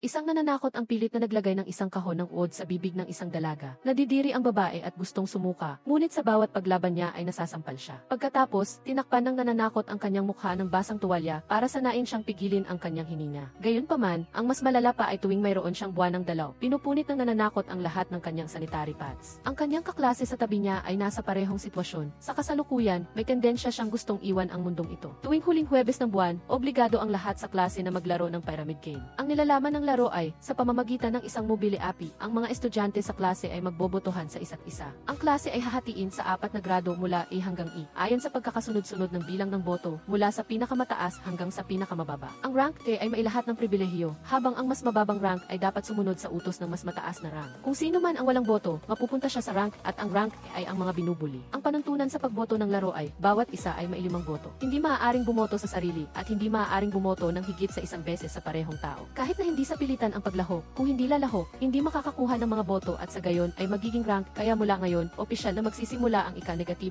Isang nananakot ang pilit na naglagay ng isang kahon ng uod sa bibig ng isang dalaga. Nadidiri ang babae at gustong sumuka, ngunit sa bawat paglaban niya ay nasasampal siya. Pagkatapos, tinakpan ng nananakot ang kanyang mukha ng basang tuwalya para sanain siyang pigilin ang kanyang hininga. Gayunpaman, ang mas malala pa ay tuwing mayroon siyang buwan ng dalaw, pinupunit ng nananakot ang lahat ng kanyang sanitary pads. Ang kanyang kaklase sa tabi niya ay nasa parehong sitwasyon. Sa kasalukuyan, may tendensya siyang gustong iwan ang mundong ito. Tuwing huling Huwebes ng buwan, obligado ang lahat sa klase na maglaro ng pyramid game. Ang nilalaman ng laro ay, sa pamamagitan ng isang mobile api, ang mga estudyante sa klase ay magbobotohan sa isa't isa. Ang klase ay hahatiin sa 4 na grado mula A hanggang E, ayon sa pagkakasunod-sunod ng bilang ng boto, mula sa pinakamataas hanggang sa pinakamababa. Ang rank A ay mailahat ng pribilehiyo, habang ang mas mababang rank ay dapat sumunod sa utos ng mas mataas na rank. Kung sino man ang walang boto, mapupunta siya sa rank, at ang rank A ay ang mga binubuli. Ang panuntunan sa pagboto ng laro ay, bawat isa ay may 5 boto. Hindi maaaring bumoto sa sarili, at hindi maaaring bumoto ng higit sa isang beses sa parehong tao. Kahit na hindi sa pilitan ang paglahok, kung hindi lalahok, hindi makakakuha ng mga boto at sa gayon ay magiging rank, kaya mula ngayon, opisyal na magsisimula ang ika-13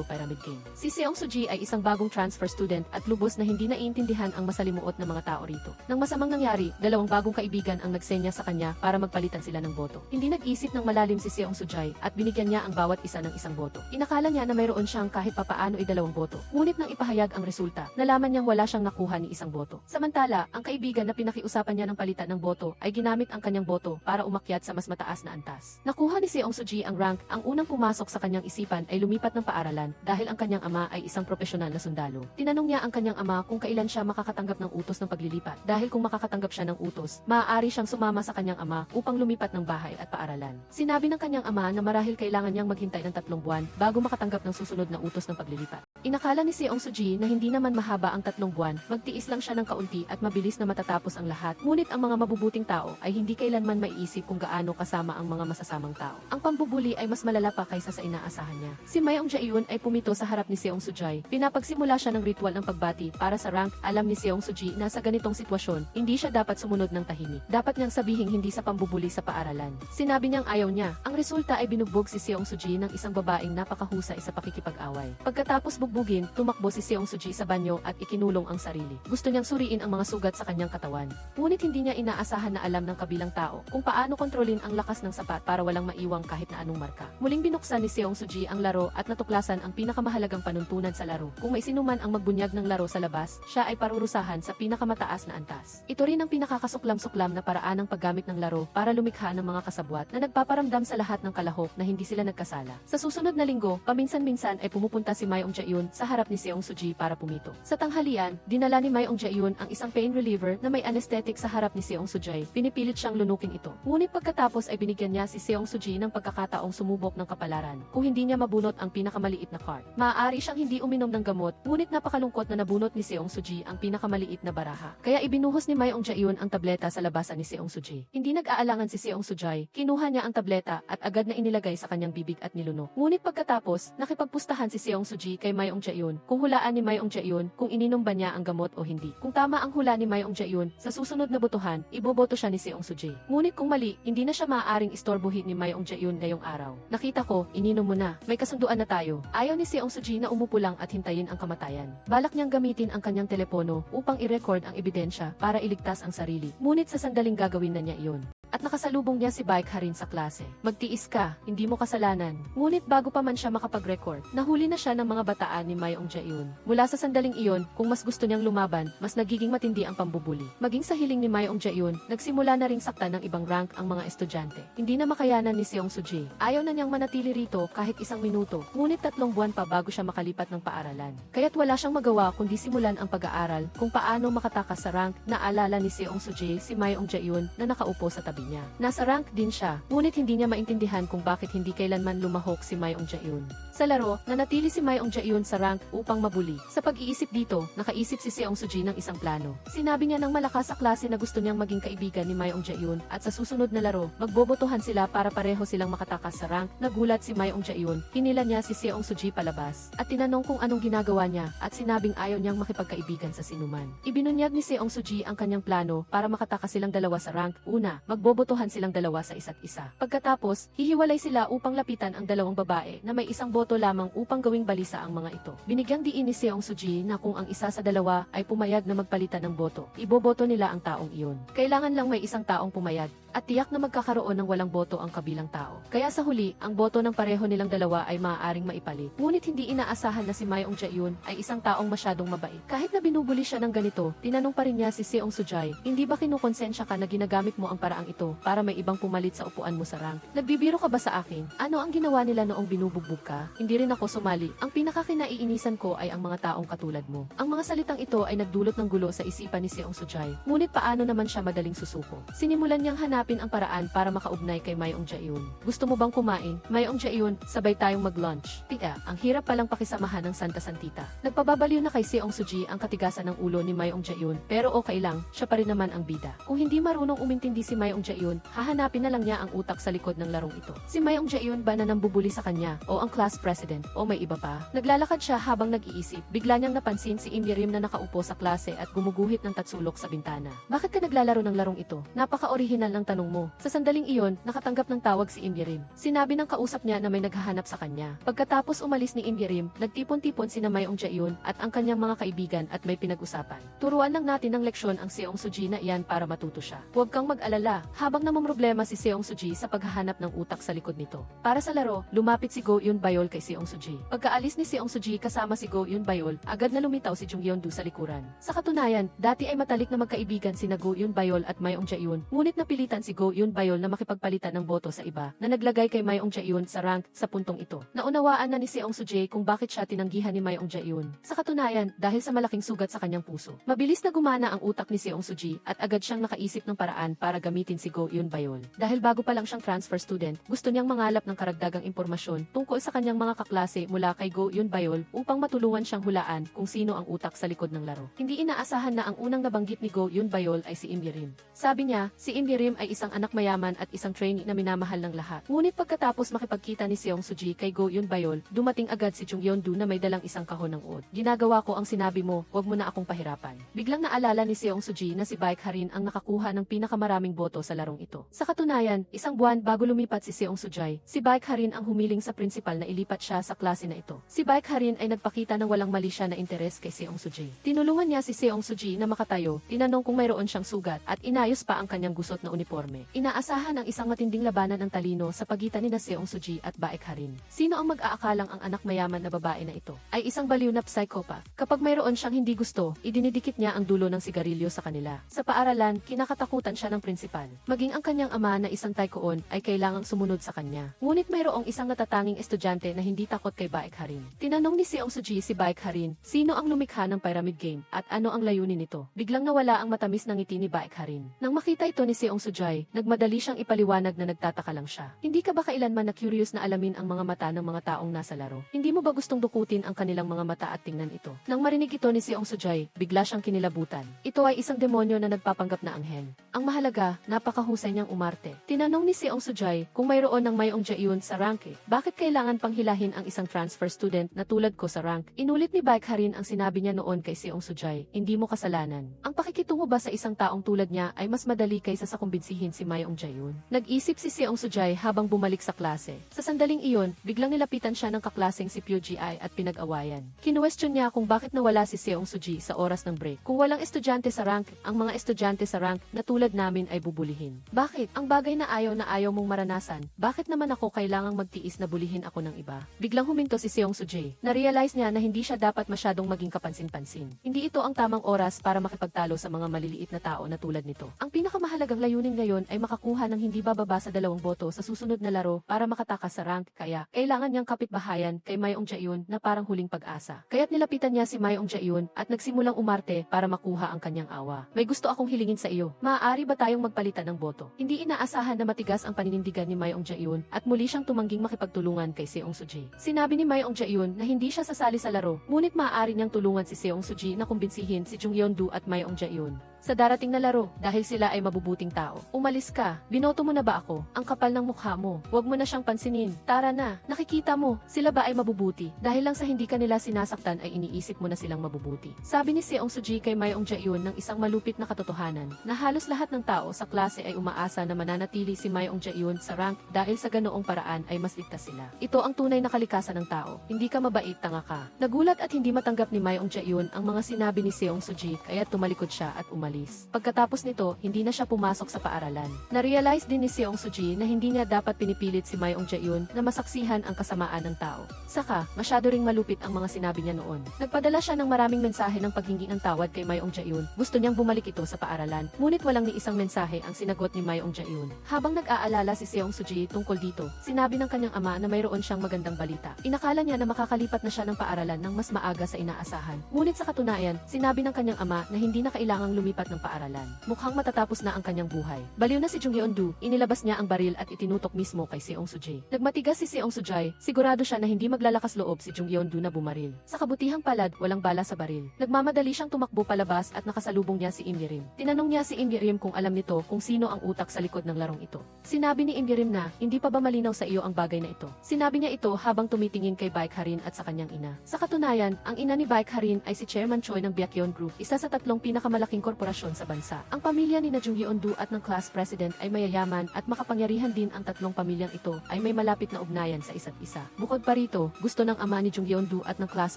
pyramid game. Si Seong Suji ay isang bagong transfer student at lubos na hindi naiintindihan ang masalimuot ng mga tao rito. Nang masamang nangyari, 2 bagong kaibigan ang nagsenya sa kanya para magpalitan sila ng boto. Hindi nag-isip ng malalim si Seong Sujay at binigyan niya ang bawat isa ng isang boto. Inakala niya na mayroon siyang kahit papaano ay 2 boto. Ngunit nang ipahayag ang resulta, nalaman niyang wala siyang nakuha ni isang boto. Samantala, ang kaibigan na pinakiusapan niya ng palitan ng boto ay ginamit ang kanyang boto para umakyat sa mas mataas na antas. Nakuha ni Seong Suji ang rank, ang unang pumasok sa kanyang isipan ay lumipat ng paaralan dahil ang kanyang ama ay isang profesional na sundalo. Tinanong niya ang kanyang ama kung kailan siya makakatanggap ng utos ng paglilipat dahil kung makakatanggap siya ng utos, maaari siyang sumama sa kanyang ama upang lumipat ng bahay at paaralan. Sinabi ng kanyang ama na marahil kailangan niyang maghintay ng 3 buwan bago makatanggap ng susunod na utos ng paglilipat. Inakala ni Seong Suji na hindi naman mahaba ang 3 buwan, magtiis lang siya ng kaunti at mabilis na matatapos ang lahat. Ngunit ang mga mabubuting tao ay hindi kailanman maiisip kung gaano kasama ang mga masasamang tao. Ang pambubuli ay mas malala pa kaysa sa inaasahan niya. Si Mayong Jaeyoon ay pumito sa harap ni Seong Sujay. Pinapagsimula siya ng ritual ng pagbati para sa rank. Alam ni Seong Suji na sa ganitong sitwasyon, hindi siya dapat sumunod ng tahimik. Dapat niyang sabihin hindi sa pambubuli sa paaralan. Sinabi niyang ayaw niya. Ang resulta ay binugbog si Seong Suji ng isang babaeng napakahusay sa pakikipag-away. Pagkatapos bugbugin, tumakbo si Seong Suji sa banyo at ikinulong ang sarili. Gusto niyang suriin ang mga sugat sa kanyang katawan. Ngunit hindi niya inaasahan na alam ng kabilang tao kung paano kontrolin ang lakas ng sapat para walang maiwang kahit na anong marka. Muling binuksan ni Seong Suji ang laro at natuklasan ang pinakamahalagang panuntunan sa laro. Kung may sinuman ang magbunyag ng laro sa labas, siya ay parurusahan sa pinakamataas na antas. Ito rin ang pinakakasuklam-suklam na paraan ng paggamit ng laro para lumikha ng mga kasabwat na nagpaparamdam sa lahat ng kalahok na hindi sila nagkasala. Sa susunod na linggo, paminsan-minsan ay pumupunta si Mayong Jaeyoon sa harap ni Seong Suji para pumito. Sa tanghalian, dinala ni Mayong Jaeyoon ang isang pain reliever na may anesthetic sa harap ni Seong Sujay. Pinipilit siyang lunukin ito. Ngunit pagkatapos ay binigyan niya si Seong Suji ng pagkakataong sumubok ng kapalaran. Kung hindi niya mabunot ang pinakamaliit na card, maaari siyang hindi uminom ng gamot, ngunit napakalungkot na nabunot ni Seong Suji ang pinakamaliit na baraha. Kaya ibinuhos ni Mayong Jaeyoon ang tableta sa labasan ni Seong Suji. Hindi nag-aalangan si Seong Sujay, kinuha niya ang tableta at agad na inilagay sa kanyang bibig at nilunok. Ngunit pagkatapos, nakipagpustahan si Seong Suji kay Mayong Jaeyoon kung hulaan ni Mayong Jaeyoon kung ininom ba niya ang gamot o hindi. Kung tama ang hula ni Mayong Jaeyoon, sa susunod na botohan, iboboto siya ni Seong Suji. Ngunit kung mali, hindi na siya maaaring istorbohin ni Mayong Jaeyoon ngayong araw. Nakita ko, ininom mo na. May kasunduan na tayo. Ayaw ni Seong Suji na umupo lang at hintayin ang kamatayan. Balak niyang gamitin ang kanyang telepono upang i-record ang ebidensya para iligtas ang sarili. Ngunit sa sandaling gagawin na niya iyon. At nakasalubong niya si Baek Harin sa klase. Magtiis ka, hindi mo kasalanan. Ngunit bago pa man siya makapag-record, nahuli na siya ng mga bataan ni Mayong Jaeyoon. Mula sa sandaling iyon, kung mas gusto niyang lumaban, mas nagiging matindi ang pambubuli. Maging sa hiling ni Mayong Jaeyoon, nagsimula na ring saktan ng ibang rank ang mga estudyante. Hindi na makayanan ni Seong Suji. Ayaw na niyang manatili rito kahit 1 minuto, ngunit 3 buwan pa bago siya makalipat ng paaralan. Kaya't wala siyang magawa kundi simulan ang pag-aaral kung paano makatakas sa rank. Naalala ni Seong Suji si Mayong Jaeyoon na nakaupo sa tabi niya. Nasa rank din siya, ngunit hindi niya maintindihan kung bakit hindi kailanman lumahok si Mayong Jaeyoon. Sa laro, nanatili si Mayong Jaeyoon sa rank upang mabuli. Sa pag-iisip dito, nakaisip si Seong Suji ng isang plano. Sinabi niya ng malakas sa klase na gusto niyang maging kaibigan ni Mayong Jaeyoon at sa susunod na laro, magbobotohan sila para pareho silang makatakas sa rank. Nagulat si Mayong Jaeyoon, hinila niya si Seong Suji palabas at tinanong kung anong ginagawa niya at sinabing ayaw niyang makipagkaibigan sa sinuman. Ibinunyag ni Seong Suji ang kanyang plano para makatakas silang dalawa sa rank. Una, ibobotohan silang dalawa sa isa't isa. Pagkatapos, hihiwalay sila upang lapitan ang dalawang babae na may isang boto lamang upang gawing balisa ang mga ito. Binigyang diin ni Seong Suji na kung ang isa sa dalawa ay pumayag na magpalitan ng boto, iboboto nila ang taong iyon. Kailangan lang may isang taong pumayag at tiyak na magkakaroon ng walang boto ang kabilang tao. Kaya sa huli, ang boto ng pareho nilang dalawa ay maaaring maipalit. Ngunit hindi inaasahan na si Mayong Jae-yoon ay isang taong masyadong mabait. Kahit na binubuli siya ng ganito, tinanong pa rin niya si Seong Sujay, hindi ba kinukonsensya ka na ginagamit mo ang paraang ito para may ibang pumalit sa upuan mo sa rank? Nagbibiro ka ba sa akin? Ano ang ginawa nila noong binubugbog ka? Hindi rin ako sumali. Ang pinakakinaiinisan ko ay ang mga taong katulad mo. Ang mga salitang ito ay nagdulot ng gulo sa isipan ni Seong Sujay. Ngunit paano naman siya madaling susuko? Sinimulan niyang hanapin ang paraan para makaugnay kay Mayong Jae-yoon. Gusto mo bang kumain? Mayong Jae-yoon, sabay tayong mag-lunch. Tika, ang hirap palang pakisamahan ng Santa Santita. Nagpababaliw na kay Seong Suji ang katigasan ng ulo ni Mayong Jae-yoon, pero okay lang, siya pa rin naman ang bida. Kung hindi marunong umintindi si Mayong Jae-yoon, hahanapin na lang niya ang utak sa likod ng larong ito. Si Mayong Jae-yoon ba na nambubuli sa kanya, o ang class president, o may iba pa? Naglalakad siya habang nag-iisip, bigla niyang napansin si Im Yerim na nakaupo sa klase at gumuguhit ng tatsulok sa bintana. Bakit ka naglalaro ng larong ito? Napaka-orihinal ng tanong mo. Sa sandaling iyon, nakatanggap ng tawag si Im Yerim. Sinabi ng kausap niya na may naghahanap sa kanya. Pagkatapos umalis ni Im Yerim, nagtipon-tipon sina Mayong Jae-yoon at ang kanyang mga kaibigan at may pinag-usapan. Turuan lang natin ng leksyon ang Seong Suji na iyan para matuto siya. Huwag kang mag-alala, habang namomroblema si Seong Suji sa paghahanap ng utak sa likod nito. Para sa laro, lumapit si Go Eun Bayol kay Seong Suji. Pagkaalis ni Seong Suji kasama si Go Eun Bayol, agad na lumitaw si Jung Yeon-do sa likuran. Sa katunayan, dati ay matalik na magkaibigan sina Go Eun Bayol at Mayong Jae-yoon, ngunit napilitan si Go Eun Bayol na makipagpalitan ng boto sa iba na naglagay kay Mayong Jae-yoon sa rank sa puntong ito. Naunawaan na ni Seong Suji kung bakit siya tinanggihan ni Mayong Jae-yoon. Sa katunayan, dahil sa malaking sugat sa kanyang puso. Mabilis na gumana ang utak ni Seong Suji at agad siyang nakaisip ng paraan para gamitin si Go Eun Bayol. Dahil bago pa lang siyang transfer student, gusto niyang mangalap ng karagdagang impormasyon tungkol sa kanyang mga kaklase mula kay Go Eun Bayol upang matulungan siyang hulaan kung sino ang utak sa likod ng laro. Hindi inaasahan na ang unang nabanggit ni Go Eun Bayol ay si Im Yerim. Sabi niya, si Im Yerim ay isang anak mayaman at isang trainee na minamahal ng lahat. Ngunit pagkatapos makipagkita ni Seong Suji kay Go Eun Bayol, dumating agad si Jung Yeon-do na may dalang isang kahon ng oat. Ginagawa ko ang sinabi mo, wag mo na akong pahirapan. Biglang naalala ni Seong Suji na si Baek Harin ang nakakuha ng pinakamaraming boto sa larong ito. Sa katunayan, isang buwan bago lumipat si Seong Sujay, si Baek Harin ang humiling sa principal na ilipat siya sa klase na ito. Si Baek Harin ay nagpakita ng walang mali siya na interes kay Seong Suji. Tinulungan niya si Seong Suji na makatayo, tinanong kung mayroon siyang sugat at inayos pa ang kanyang gusot na uniforme. Inaasahan ang isang matinding labanan ng talino sa pagitan ni Seong Suji at Baek Harin. Sino ang mag-aakalang ang anak mayaman na babae na ito ay isang baliw na psychopath? Kapag mayroon siyang hindi gusto, idinidikit niya ang dulo ng sigarilyo sa kanila. Sa paaralan, kinakatakutan siya ng principal. Maging ang kanyang ama na isang taikoon ay kailangang sumunod sa kanya. Ngunit mayroong isang natatanging estudyante na hindi takot kay Baek Harin. Tinanong ni Seong Suji si Baek Harin, sino ang lumikha ng pyramid game at ano ang layunin nito? Biglang nawala ang matamis na ngiti ni Baek Harin. Nang makita ito ni Seong Sujay, nagmadali siyang ipaliwanag na nagtataka lang siya. Hindi ka ba kailanman na curious na alamin ang mga mata ng mga taong nasa laro? Hindi mo ba gustong dukutin ang kanilang mga mata at tingnan ito? Nang marinig ito ni Seong Sujay, bigla siyang kinilabutan. Ito ay isang demonyo na nagpapanggap na anghel. Ang mahalaga, napakahusay niyang umarte. Tinanong ni Seong Sujay kung mayroon ng Mayong Jae-yoon sa rank bakit kailangan pang hilahin ang isang transfer student na tulad ko sa rank? Inulit ni Baek Harin ang sinabi niya noon kay Seong Sujay, hindi mo kasalanan. Ang pakikitungo ba sa isang taong tulad niya ay mas madali kaysa sa kumbinsihin si Mayong Jae-yoon? Nag-isip si Seong Sujay habang bumalik sa klase. Sa sandaling iyon, biglang nilapitan siya ng kaklaseng si Pyo Ji-ai at pinag-awayan. Kinuwestiyon niya kung bakit nawala si Seong Suji sa oras ng break. Kung walang estudyante sa rank, ang mga estudyante sa rank na tulad namin ay bubulihin. Bakit? Ang bagay na ayaw mong maranasan, bakit naman ako kailangang magtiis na bulihin ako ng iba? Biglang huminto si Seong Sujay. Na-realize niya na hindi siya dapat masyadong maging kapansin-pansin. Hindi ito ang tamang oras para makipagtalo sa mga maliliit na tao na tulad nito. Ang pinakamahalagang layunin ngayon ay makakuha ng hindi bababa sa 2 boto sa susunod na laro para makatakas sa rank, kaya kailangan niyang kapitbahayan kay Mayong Jae-yoon na parang huling pag-asa. Kaya't nilapitan niya si Mayong Jae-yoon at nagsimulang umarte para makuha ang kanyang awa. May gusto akong hilingin sa iyo. Maaari ba tayong magpalitan ng boto? Hindi inaasahan na matigas ang paninindigan ni Mayong Jae-yoon at muli siyang tumangging makipagtulungan kay Seong Suji. Sinabi ni Mayong Jae-yoon na hindi siya sasali sa laro, ngunit maaari niyang tulungan si Seong Suji na kumbinsihin si Jung Yeon-do at Mayong Jae-yoon sa darating na laro dahil sila ay mabubuting tao. Umalis ka. Binoto mo na ba ako? Ang kapal ng mukha mo. Huwag mo na siyang pansinin. Tara na. Nakikita mo, sila ba ay mabubuti? Dahil lang sa hindi kanila sinasaktan ay iniisip mo na silang mabubuti. Sabi ni Seong Suji kay Mayong Jaehyun ng isang malupit na katotohanan na halos lahat ng tao sa klase ay umaasa na mananatili si Mayong Jaehyun sa rank dahil sa ganoong paraan ay mas ligtas sila. Ito ang tunay na kalikasan ng tao. Hindi ka mabait, tanga ka. Nagulat at hindi matanggap ni Mayong Jaehyun ang mga sinabi ni Seong Suji kaya tumalikod siya at umalis. Pagkatapos nito, hindi na siya pumasok sa paaralan. Na-realize din ni Seong Suji na hindi niya dapat pinipilit si Mayong Jaehyun na masaksihan ang kasamaan ng tao. Saka, masyado ring malupit ang mga sinabi niya noon. Nagpadala siya ng maraming mensahe ng paghingi ng tawad kay Mayong Jaehyun. Gusto niyang bumalik ito sa paaralan, ngunit walang ni isang mensahe ang sinagot ni Mayong Jaehyun. Habang nag-aalala si Seong Suji tungkol dito, sinabi ng kanyang ama na mayroon siyang magandang balita. Inakala niya na makakalipat na siya ng paaralan ng mas maaga sa inaasahan. Ngunit sa katunayan, sinabi ng kanyang ama na hindi na kailangang lumipat ng paaralan. Mukhang matatapos na ang kanyang buhay. Baliw na si Jung Yeon-do, inilabas niya ang baril at itinutok mismo kay Seong Suji. Nagmatigas si Seong Sujay, sigurado siya na hindi maglalakas loob si Jung Yeon-do na bumaril. Sa kabutihang palad, walang bala sa baril. Nagmamadali siyang tumakbo palabas at nakasalubong niya si Im Yerim. Tinanong niya si Im Yerim kung alam nito kung sino ang utak sa likod ng larong ito. Sinabi ni Im Yerim na, hindi pa ba malinaw sa iyo ang bagay na ito? Sinabi niya ito habang tumitingin kay Baek Harin at sa kanyang ina. Sa katunayan, ang ina ni Baek Harin ay si Chairman Choi ng Baekhyun Group, isa sa 3 pinakamalaking korporasyon sa bansa. Ang pamilya ni Jung Yeon-do at ng class president ay mayayaman at makapangyarihan din. Ang 3 pamilyang ito ay may malapit na ugnayan sa isa't isa. Bukod pa rito, gusto ng ama ni Jung Yeon-do at ng class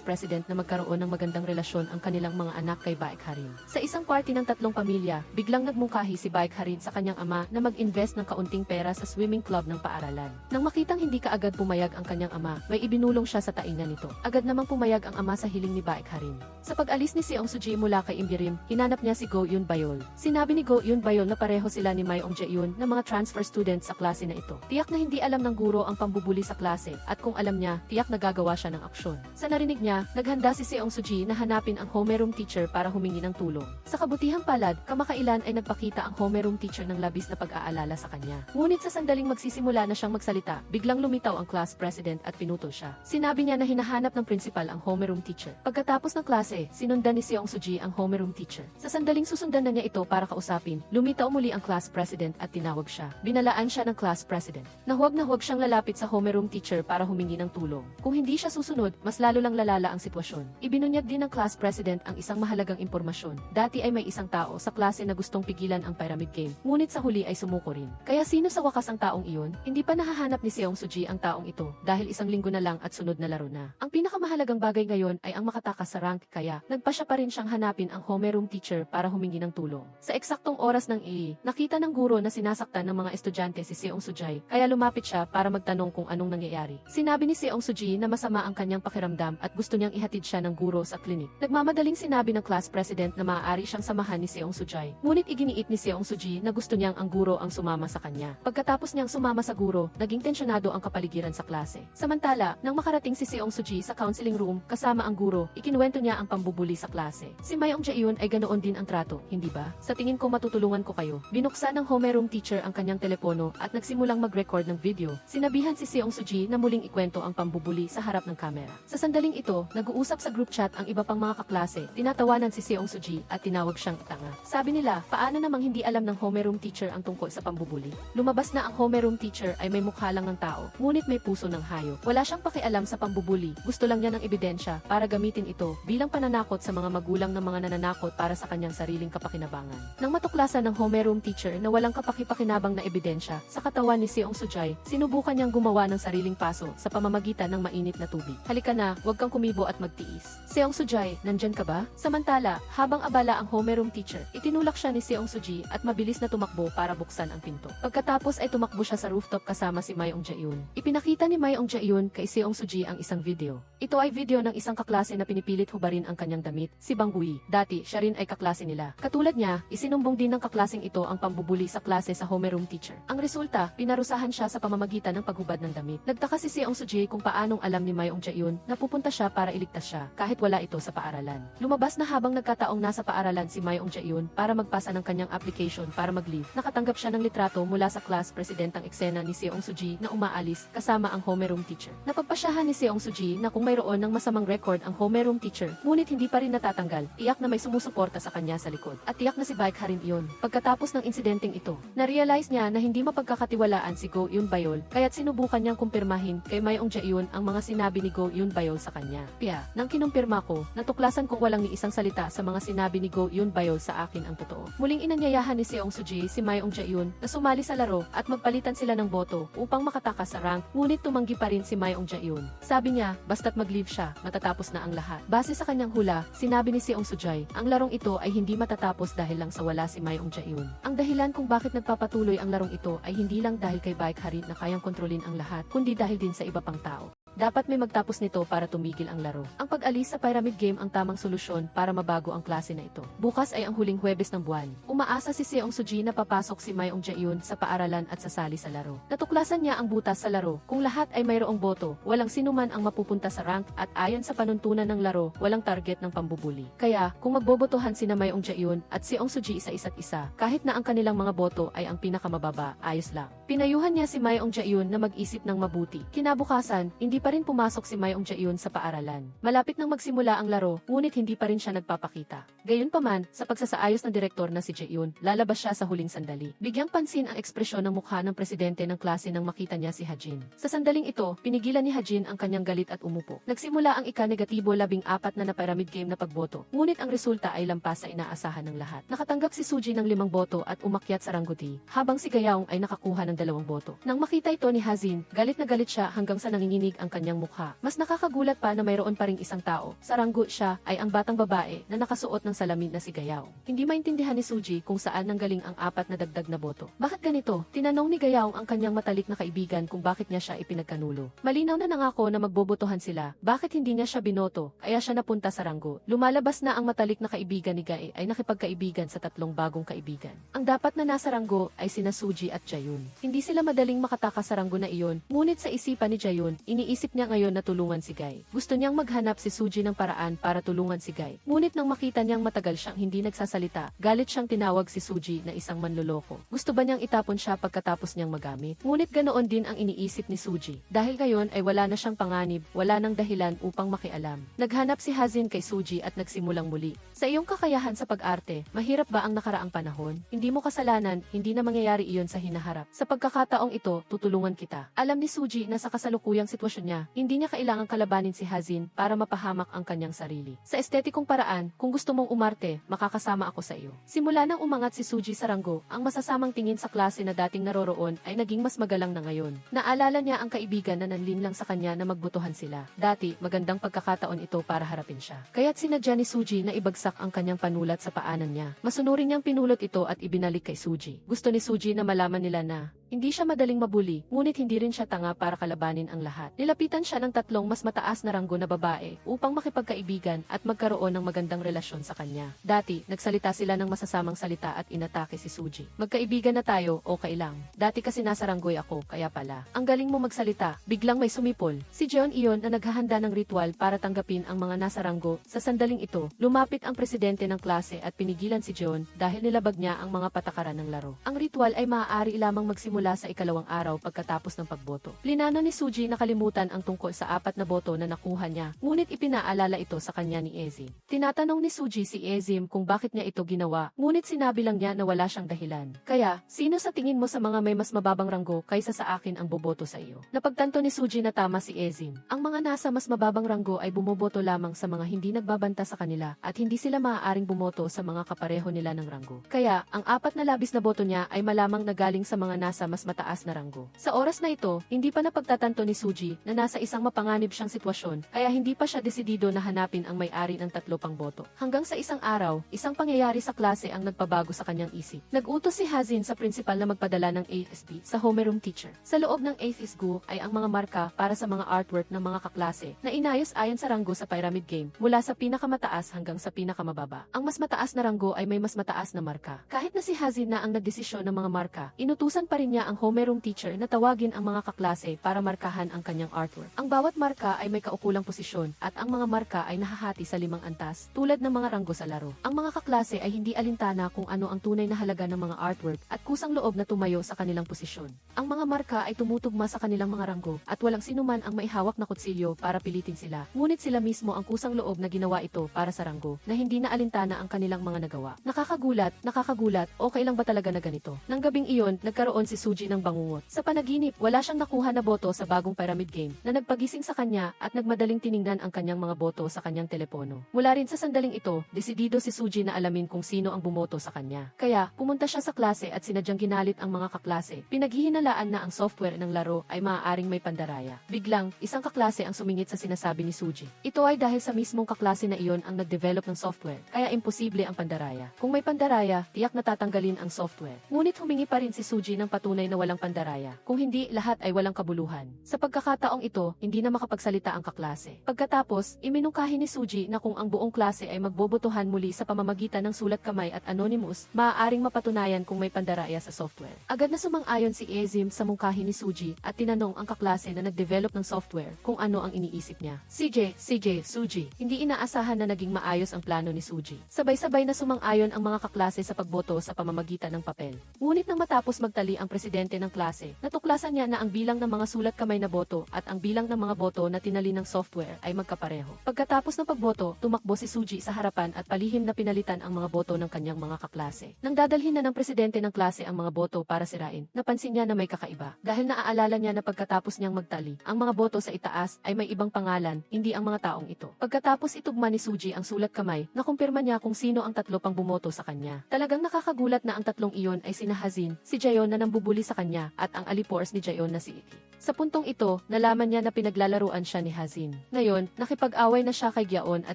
president na magkaroon ng magandang relasyon ang kanilang mga anak kay Baek Harin. Sa isang party ng 3 pamilya, biglang nagmungkahi si Baek Harin sa kanyang ama na mag-invest ng kaunting pera sa swimming club ng paaralan. Nang makitang hindi kaagad pumayag ang kanyang ama, may ibinulong siya sa tainga nito. Agad namang pumayag ang ama sa hiling ni Baek Harin. Sa pag-alis ni Seong Suji mula kay Im Yerim, hinanap niya si Go Yoon Bayol. Sinabi ni Go Yoon Bayol na pareho sila ni Mayong Jaehyun na mga transfer students sa klase na ito. Tiyak na hindi alam ng guro ang pambubuli sa klase at kung alam niya, tiyak na gagawa siya ng aksyon. Sa narinig niya, naghanda si Seong Suji na hanapin ang homeroom teacher para humingi ng tulong. Sa kabutihang palad, kamakailan ay nagpakita ang homeroom teacher ng labis na pag-aalala sa kanya. Ngunit sa sandaling magsisimula na siyang magsalita, biglang lumitaw ang class president at pinutol siya. Sinabi niya na hinahanap ng principal ang homeroom teacher. Pagkatapos ng klase, sinundan ni Seong Suji ang homeroom teacher. Sa sandaling susundan na niya ito para kausapin, lumitaw muli ang class president at tinawag siya. Binalaan siya ng class president na huwag siyang lalapit sa homeroom teacher para humingi ng tulong. Kung hindi siya susunod, mas lalo lang lalala ang sitwasyon. Ibinunyag din ng class president ang isang mahalagang impormasyon. Dati ay may isang tao sa klase na gustong pigilan ang pyramid game, ngunit sa huli ay sumuko rin. Kaya sino sa wakas ang taong iyon? Hindi pa nahahanap ni Seong Suji ang taong ito dahil 1 linggo na lang at sunod na laro na. Ang pinakamahalagang bagay ngayon ay ang makatakas sa rank kaya nagpa siya pa rin siyang hanapin ang homeroom teacher para humingi ng tulong. Sa eksaktong oras ng nakita ng guro na sinasaktan ng mga estudyante si Seong Sujay kaya lumapit siya para magtanong kung anong nangyayari. Sinabi ni Seong Suji na masama ang kanyang pakiramdam at gusto niyang ihatid siya ng guro sa klinik. Nagmamadaling sinabi ng class president na maaari siyang samahan ni Seong Sujay. Ngunit iginiit ni Seong Suji na gusto niyang ang guro ang sumama sa kanya. Pagkatapos niyang sumama sa guro, naging tensyonado ang kapaligiran sa klase. Samantala, nang makarating si Seong Suji sa counseling room kasama ang guro, ikinuwento niya ang pambubuli sa klase. Si Mayong Jaehyun ay ganoon din ang trato, hindi ba? Sa tingin ko matutulungan ko kayo. Binuksan ng homeroom teacher ang kanyang telepono at nagsimulang mag-record ng video. Sinabihan si Seong Suji na muling ikwento ang pambubuli sa harap ng kamera. Sa sandaling ito, nag-uusap sa group chat ang iba pang mga kaklase. Tinatawanan si Seong Suji at tinawag siyang tanga. Sabi nila, paano namang hindi alam ng homeroom teacher ang tungkol sa pambubuli? Lumabas na ang homeroom teacher ay may mukha lang ng tao, ngunit may puso ng hayop. Wala siyang pakialam sa pambubuli. Gusto lang niya ng ebidensya para gamitin ito bilang pananakot sa mga magulang ng mga nananakot para sa kanyang sariling kapakinabangan. Nang matuklasan ng homeroom teacher na walang kapakipakinabang na ebidensya sa katawan ni Seong Sujay, sinubukan niyang gumawa ng sariling paso sa pamamagitan ng mainit na tubig. Halika na, huwag kang kumibo at magtiis. Seong Sujay, nandyan ka ba? Samantala, habang abala ang homeroom teacher, itinulak siya ni Seong Suji at mabilis na tumakbo para buksan ang pinto. Pagkatapos ay tumakbo siya sa rooftop kasama si Mayong Jaehyun. Ipinakita ni Mayong Jaehyun kay Seong Suji ang isang video. Ito ay video ng isang kaklase na pinipilit hubarin ang kanyang damit, si Bang Hui. Dati, siya rin ay kaklase nila. Katulad niya, isinumbong din ng kaklaseng ito ang pambubuli sa klase sa homeroom teacher. Ang resulta, pinarusahan siya sa pamamagitan ng paghubad ng damit. Nagtaka si Seong Suji kung paanong alam ni Mayong Jaehyun na pupunta siya para iligtas siya kahit wala ito sa paaralan. Lumabas na habang nagkataong nasa paaralan si Mayong Jaehyun para magpasa ng kanyang application para mag-leave. Nakatanggap siya ng litrato mula sa class presidentang eksena ni Seong Suji na umaalis kasama ang homeroom teacher. Napagpasyahan ni Seong Suji na kung mayroon ng masamang record ang homeroom teacher, ngunit hindi pa rin natatanggal, tiyak na may sumusuporta sa kanya sa likod. At tiyak na si Baek Harin iyon. Pagkatapos ng insidente presidenteng ito. Na-realize niya na hindi mapagkakatiwalaan si Go Yun-bayol, kaya't sinubukan niyang kumpirmahin kay Mayong Jae-yun ang mga sinabi ni Go Yun-bayol sa kanya. Kaya, nang kinumpirma ko, natuklasan kong walang ni isang salita sa mga sinabi ni Go Yun-bayol sa akin ang totoo. Muling inanyayahan ni Seong Suji si Mayong Jae-yun na sumali sa laro at magpalitan sila ng boto upang makatakas sa rank, ngunit tumanggi pa rin si Mayong Jae-yun. Sabi niya, basta't mag-leave siya, matatapos na ang lahat. Base sa kanyang hula, sinabi ni Seong Sujay, ang larong ito ay hindi matatapos dahil lang sa wala si Mayong Jae-yun. Ang dahilan kung bakit nagpapatuloy ang larong ito ay hindi lang dahil kay Baek Harin na kayang kontrolin ang lahat, kundi dahil din sa iba pang tao. Dapat may magtapos nito para tumigil ang laro. Ang pag-alis sa Pyramid Game ang tamang solusyon para mabago ang klase na ito. Bukas ay ang huling Huwebes ng buwan. Umaasa si Seong Suji na papasok si Mayong Jae-yun sa paaralan at sasali sa laro. Natuklasan niya ang butas sa laro. Kung lahat ay mayroong boto, walang sinuman ang mapupunta sa rank at ayon sa panuntunan ng laro, walang target ng pambubuli. Kaya, kung magbobotohan sina Mayong Jae-yun at Seong Suji sa isa't isa, kahit na ang kanilang mga boto ay ang pinakamababa, ayos lang. Pinayuhan niya si Mayong Jae-yun na mag-isip ng mabuti. Kinabukasan, hindi pa rin pumasok si Mayong Jae-yun sa paaralan. Malapit nang magsimula ang laro, ngunit hindi pa rin siya nagpapakita. Gayunpaman, sa pagsasaayos ng direktor na si Jae-yun, lalabas siya sa huling sandali. Bigyang pansin ang ekspresyon ng mukha ng presidente ng klase nang makita niya si Hajin. Sa sandaling ito, pinigilan ni Hajin ang kanyang galit at umupo. Nagsimula ang ika-negatibo 14 na pyramid game na pagboto, ngunit ang resulta ay lampas sa inaasahan ng lahat. Nakatanggap si Suji ng 5 boto at umakyat sa rangguti, habang si Gayaong ay nakakuha ng 2 boto. Nang makita ito ni Hajin, galit na galit siya hanggang sa nanginginig ang kanyang mukha. Mas nakakagulat pa na mayroon pa ring isang tao. Sa ranggo siya ay ang batang babae na nakasuot ng salamin na si Gayaw. Hindi maintindihan ni Suji kung saan nanggaling ang 4 na dagdag na boto. Bakit ganito? Tinanong ni Gayaw ang kanyang matalik na kaibigan kung bakit niya siya ipinagkanulo. Malinaw na nangako na magbobotohan sila. Bakit hindi niya siya binoto? Kaya siya napunta sa ranggo. Lumalabas na ang matalik na kaibigan ni Gae ay nakipagkaibigan sa 3 bagong kaibigan. Ang dapat na nasa ranggo ay sina Suji at Jaeyoon. Hindi sila madaling makatakas sa ranggo na iyon, ngunit sa isipan ni Jaeyoon, iniisip niya ngayon na tulungan si Guy. Gusto niyang maghanap si Suji ng paraan para tulungan si Guy. Ngunit nang makita niyang matagal siyang hindi nagsasalita, galit siyang tinawag si Suji na isang manloloko. Gusto ba niyang itapon siya pagkatapos niyang magamit? Ngunit ganoon din ang iniisip ni Suji. Dahil ngayon ay wala na siyang panganib, wala nang dahilan upang makialam. Naghanap si Hajin kay Suji at nagsimulang muli. Sa iyong kakayahan sa pag-arte, mahirap ba ang nakaraang panahon? Hindi mo kasalanan, hindi na mangyayari iyon sa hinaharap. Sa pagkakataong ito, tutulungan kita. Alam ni Suji na sa kasalukuyang sitwasyon niya, hindi niya kailangang kalabanin si Hajin para mapahamak ang kanyang sarili. Sa estetikong paraan, kung gusto mong umarte, makakasama ako sa iyo. Simula nang umangat si Suji sa ranggo, ang masasamang tingin sa klase na dating naroroon ay naging mas magalang na ngayon. Naalala niya ang kaibigan na nanlinlang sa kanya na magbotohan sila. Dati, magandang pagkakataon ito para harapin siya. Kaya't sinadya ni Suji na ibagsak ang kanyang panulat sa paanan niya. Masunurin niyang pinulot ito at ibinalik kay Suji. Gusto ni Suji na malaman nila na hindi siya madaling mabuli, ngunit hindi rin siya tanga para kalabanin ang lahat. Nilapitan siya ng 3 mas mataas na ranggo na babae upang makipagkaibigan at magkaroon ng magandang relasyon sa kanya. Dati, nagsalita sila ng masasamang salita at inatake si Suji. Magkaibigan na tayo, okay lang. Dati kasi nasa ranggoy ako, kaya pala. Ang galing mo magsalita, biglang may sumipol. Si Jeon iyon na naghahanda ng ritual para tanggapin ang mga nasa ranggo. Sa sandaling ito, lumapit ang presidente ng klase at pinigilan si Jeon dahil nilabag niya ang mga patakaran ng laro. Ang ritual ay maaari lamang magsimula sa ikalawang araw pagkatapos ng pagboto. Plinano ni Suji na kalimutan ang tungkol sa 4 na boto na nakuha niya, ngunit ipinaalala ito sa kanya ni Ezim. Tinatanong ni Suji si Ezim kung bakit niya ito ginawa, ngunit sinabi lang niya na wala siyang dahilan. Kaya, sino sa tingin mo sa mga may mas mababang ranggo kaysa sa akin ang boboto sa iyo? Napagtanto ni Suji na tama si Ezim. Ang mga nasa mas mababang ranggo ay bumoboto lamang sa mga hindi nagbabanta sa kanila at hindi sila maaaring bumoto sa mga kapareho nila ng ranggo. Kaya, ang 4 na labis na boto niya ay malamang nagaling sa mga nasa mas mataas na ranggo. Sa oras na ito, hindi pa napagtatanto ni Suji na nasa isang mapanganib siyang sitwasyon, kaya hindi pa siya desidido na hanapin ang may-ari ng 3 pang boto. Hanggang sa isang araw, isang pangyayari sa klase ang nagpabago sa kanyang isip. Nag-utos si Hajin sa principal na magpadala ng ASB sa homeroom teacher. Sa loob ng ASB ay ang mga marka para sa mga artwork ng mga kaklase na inayos ayon sa ranggo sa pyramid game mula sa pinakamataas hanggang sa pinakamababa. Ang mas mataas na ranggo ay may mas mataas na marka. Kahit na si Hajin na ang nagdesisyon ng mga marka, inutusan pa rin niya niya ang homeroom teacher na tawagin ang mga kaklase para markahan ang kanyang artwork. Ang bawat marka ay may kaukulang posisyon at ang mga marka ay nahahati sa 5 antas tulad ng mga ranggo sa laro. Ang mga kaklase ay hindi alintana kung ano ang tunay na halaga ng mga artwork at kusang loob na tumayo sa kanilang posisyon. Ang mga marka ay tumutugma sa kanilang mga ranggo at walang sinuman ang maihawak na kutsilyo para pilitin sila. Ngunit sila mismo ang kusang loob na ginawa ito para sa ranggo na hindi na alintana ang kanilang mga nagawa. Nakakagulat, okay lang ba talaga na ganito? Nang gabing iyon, nagkaroon si Suji ng bangungot. Sa panaginip, wala siyang nakuha na boto sa bagong pyramid game na nagpagising sa kanya at nagmadaling tiningnan ang kanyang mga boto sa kanyang telepono. Mula rin sa sandaling ito, desidido si Suji na alamin kung sino ang bumoto sa kanya. Kaya, pumunta siya sa klase at sinadyang ginalit ang mga kaklase. Pinaghihinalaan na ang software ng laro ay maaaring may pandaraya. Biglang, isang kaklase ang sumingit sa sinasabi ni Suji. Ito ay dahil sa mismong kaklase na iyon ang nag-develop ng software, kaya imposible ang pandaraya. Kung may pandaraya, tiyak na tatanggalin ang software. Ngunit humingi pa rin si Suji ng patunay na walang pandaraya. Kung hindi, lahat ay walang kabuluhan. Sa pagkakataong ito, hindi na makapagsalita ang kaklase. Pagkatapos, iminungkahi ni Suji na kung ang buong klase ay magbobotohan muli sa pamamagitan ng sulat kamay at anonymous, maaaring mapatunayan kung may pandaraya sa software. Agad na sumang-ayon si Ezim sa mungkahi ni Suji at tinanong ang kaklase na nag-develop ng software kung ano ang iniisip niya. Suji, hindi inaasahan na naging maayos ang plano ni Suji. Sabay-sabay na sumang-ayon ang mga kaklase sa pagboto sa pamamagitan ng papel. Ngunit nang matapos magtali ang presidente ng klase, natuklasan niya na ang bilang ng mga sulat kamay na boto at ang bilang ng mga boto na tinali ng software ay magkapareho. Pagkatapos ng pagboto, tumakbo si Suji sa harapan at palihim na pinalitan ang mga boto ng kanyang mga kaklase. Nang dadalhin na ng presidente ng klase ang mga boto para sirain, napansin niya na may kakaiba. Dahil naaalala niya na pagkatapos niyang magtali, ang mga boto sa itaas ay may ibang pangalan, hindi ang mga taong ito. Pagkatapos itugma ni Suji ang sulat kamay, nakumpirma niya kung sino ang 3 pang bumoto sa kanya. Talagang nakakagulat na ang 3 iyon ay sina Hazin, si Jayon na nambubuli sa kanya, at ang alipores ni Jayon na si Iki. Sa puntong ito, nalaman niya na pinaglalaruan siya ni Hazin. Ngayon, nakipag-away na siya kay Gyaon at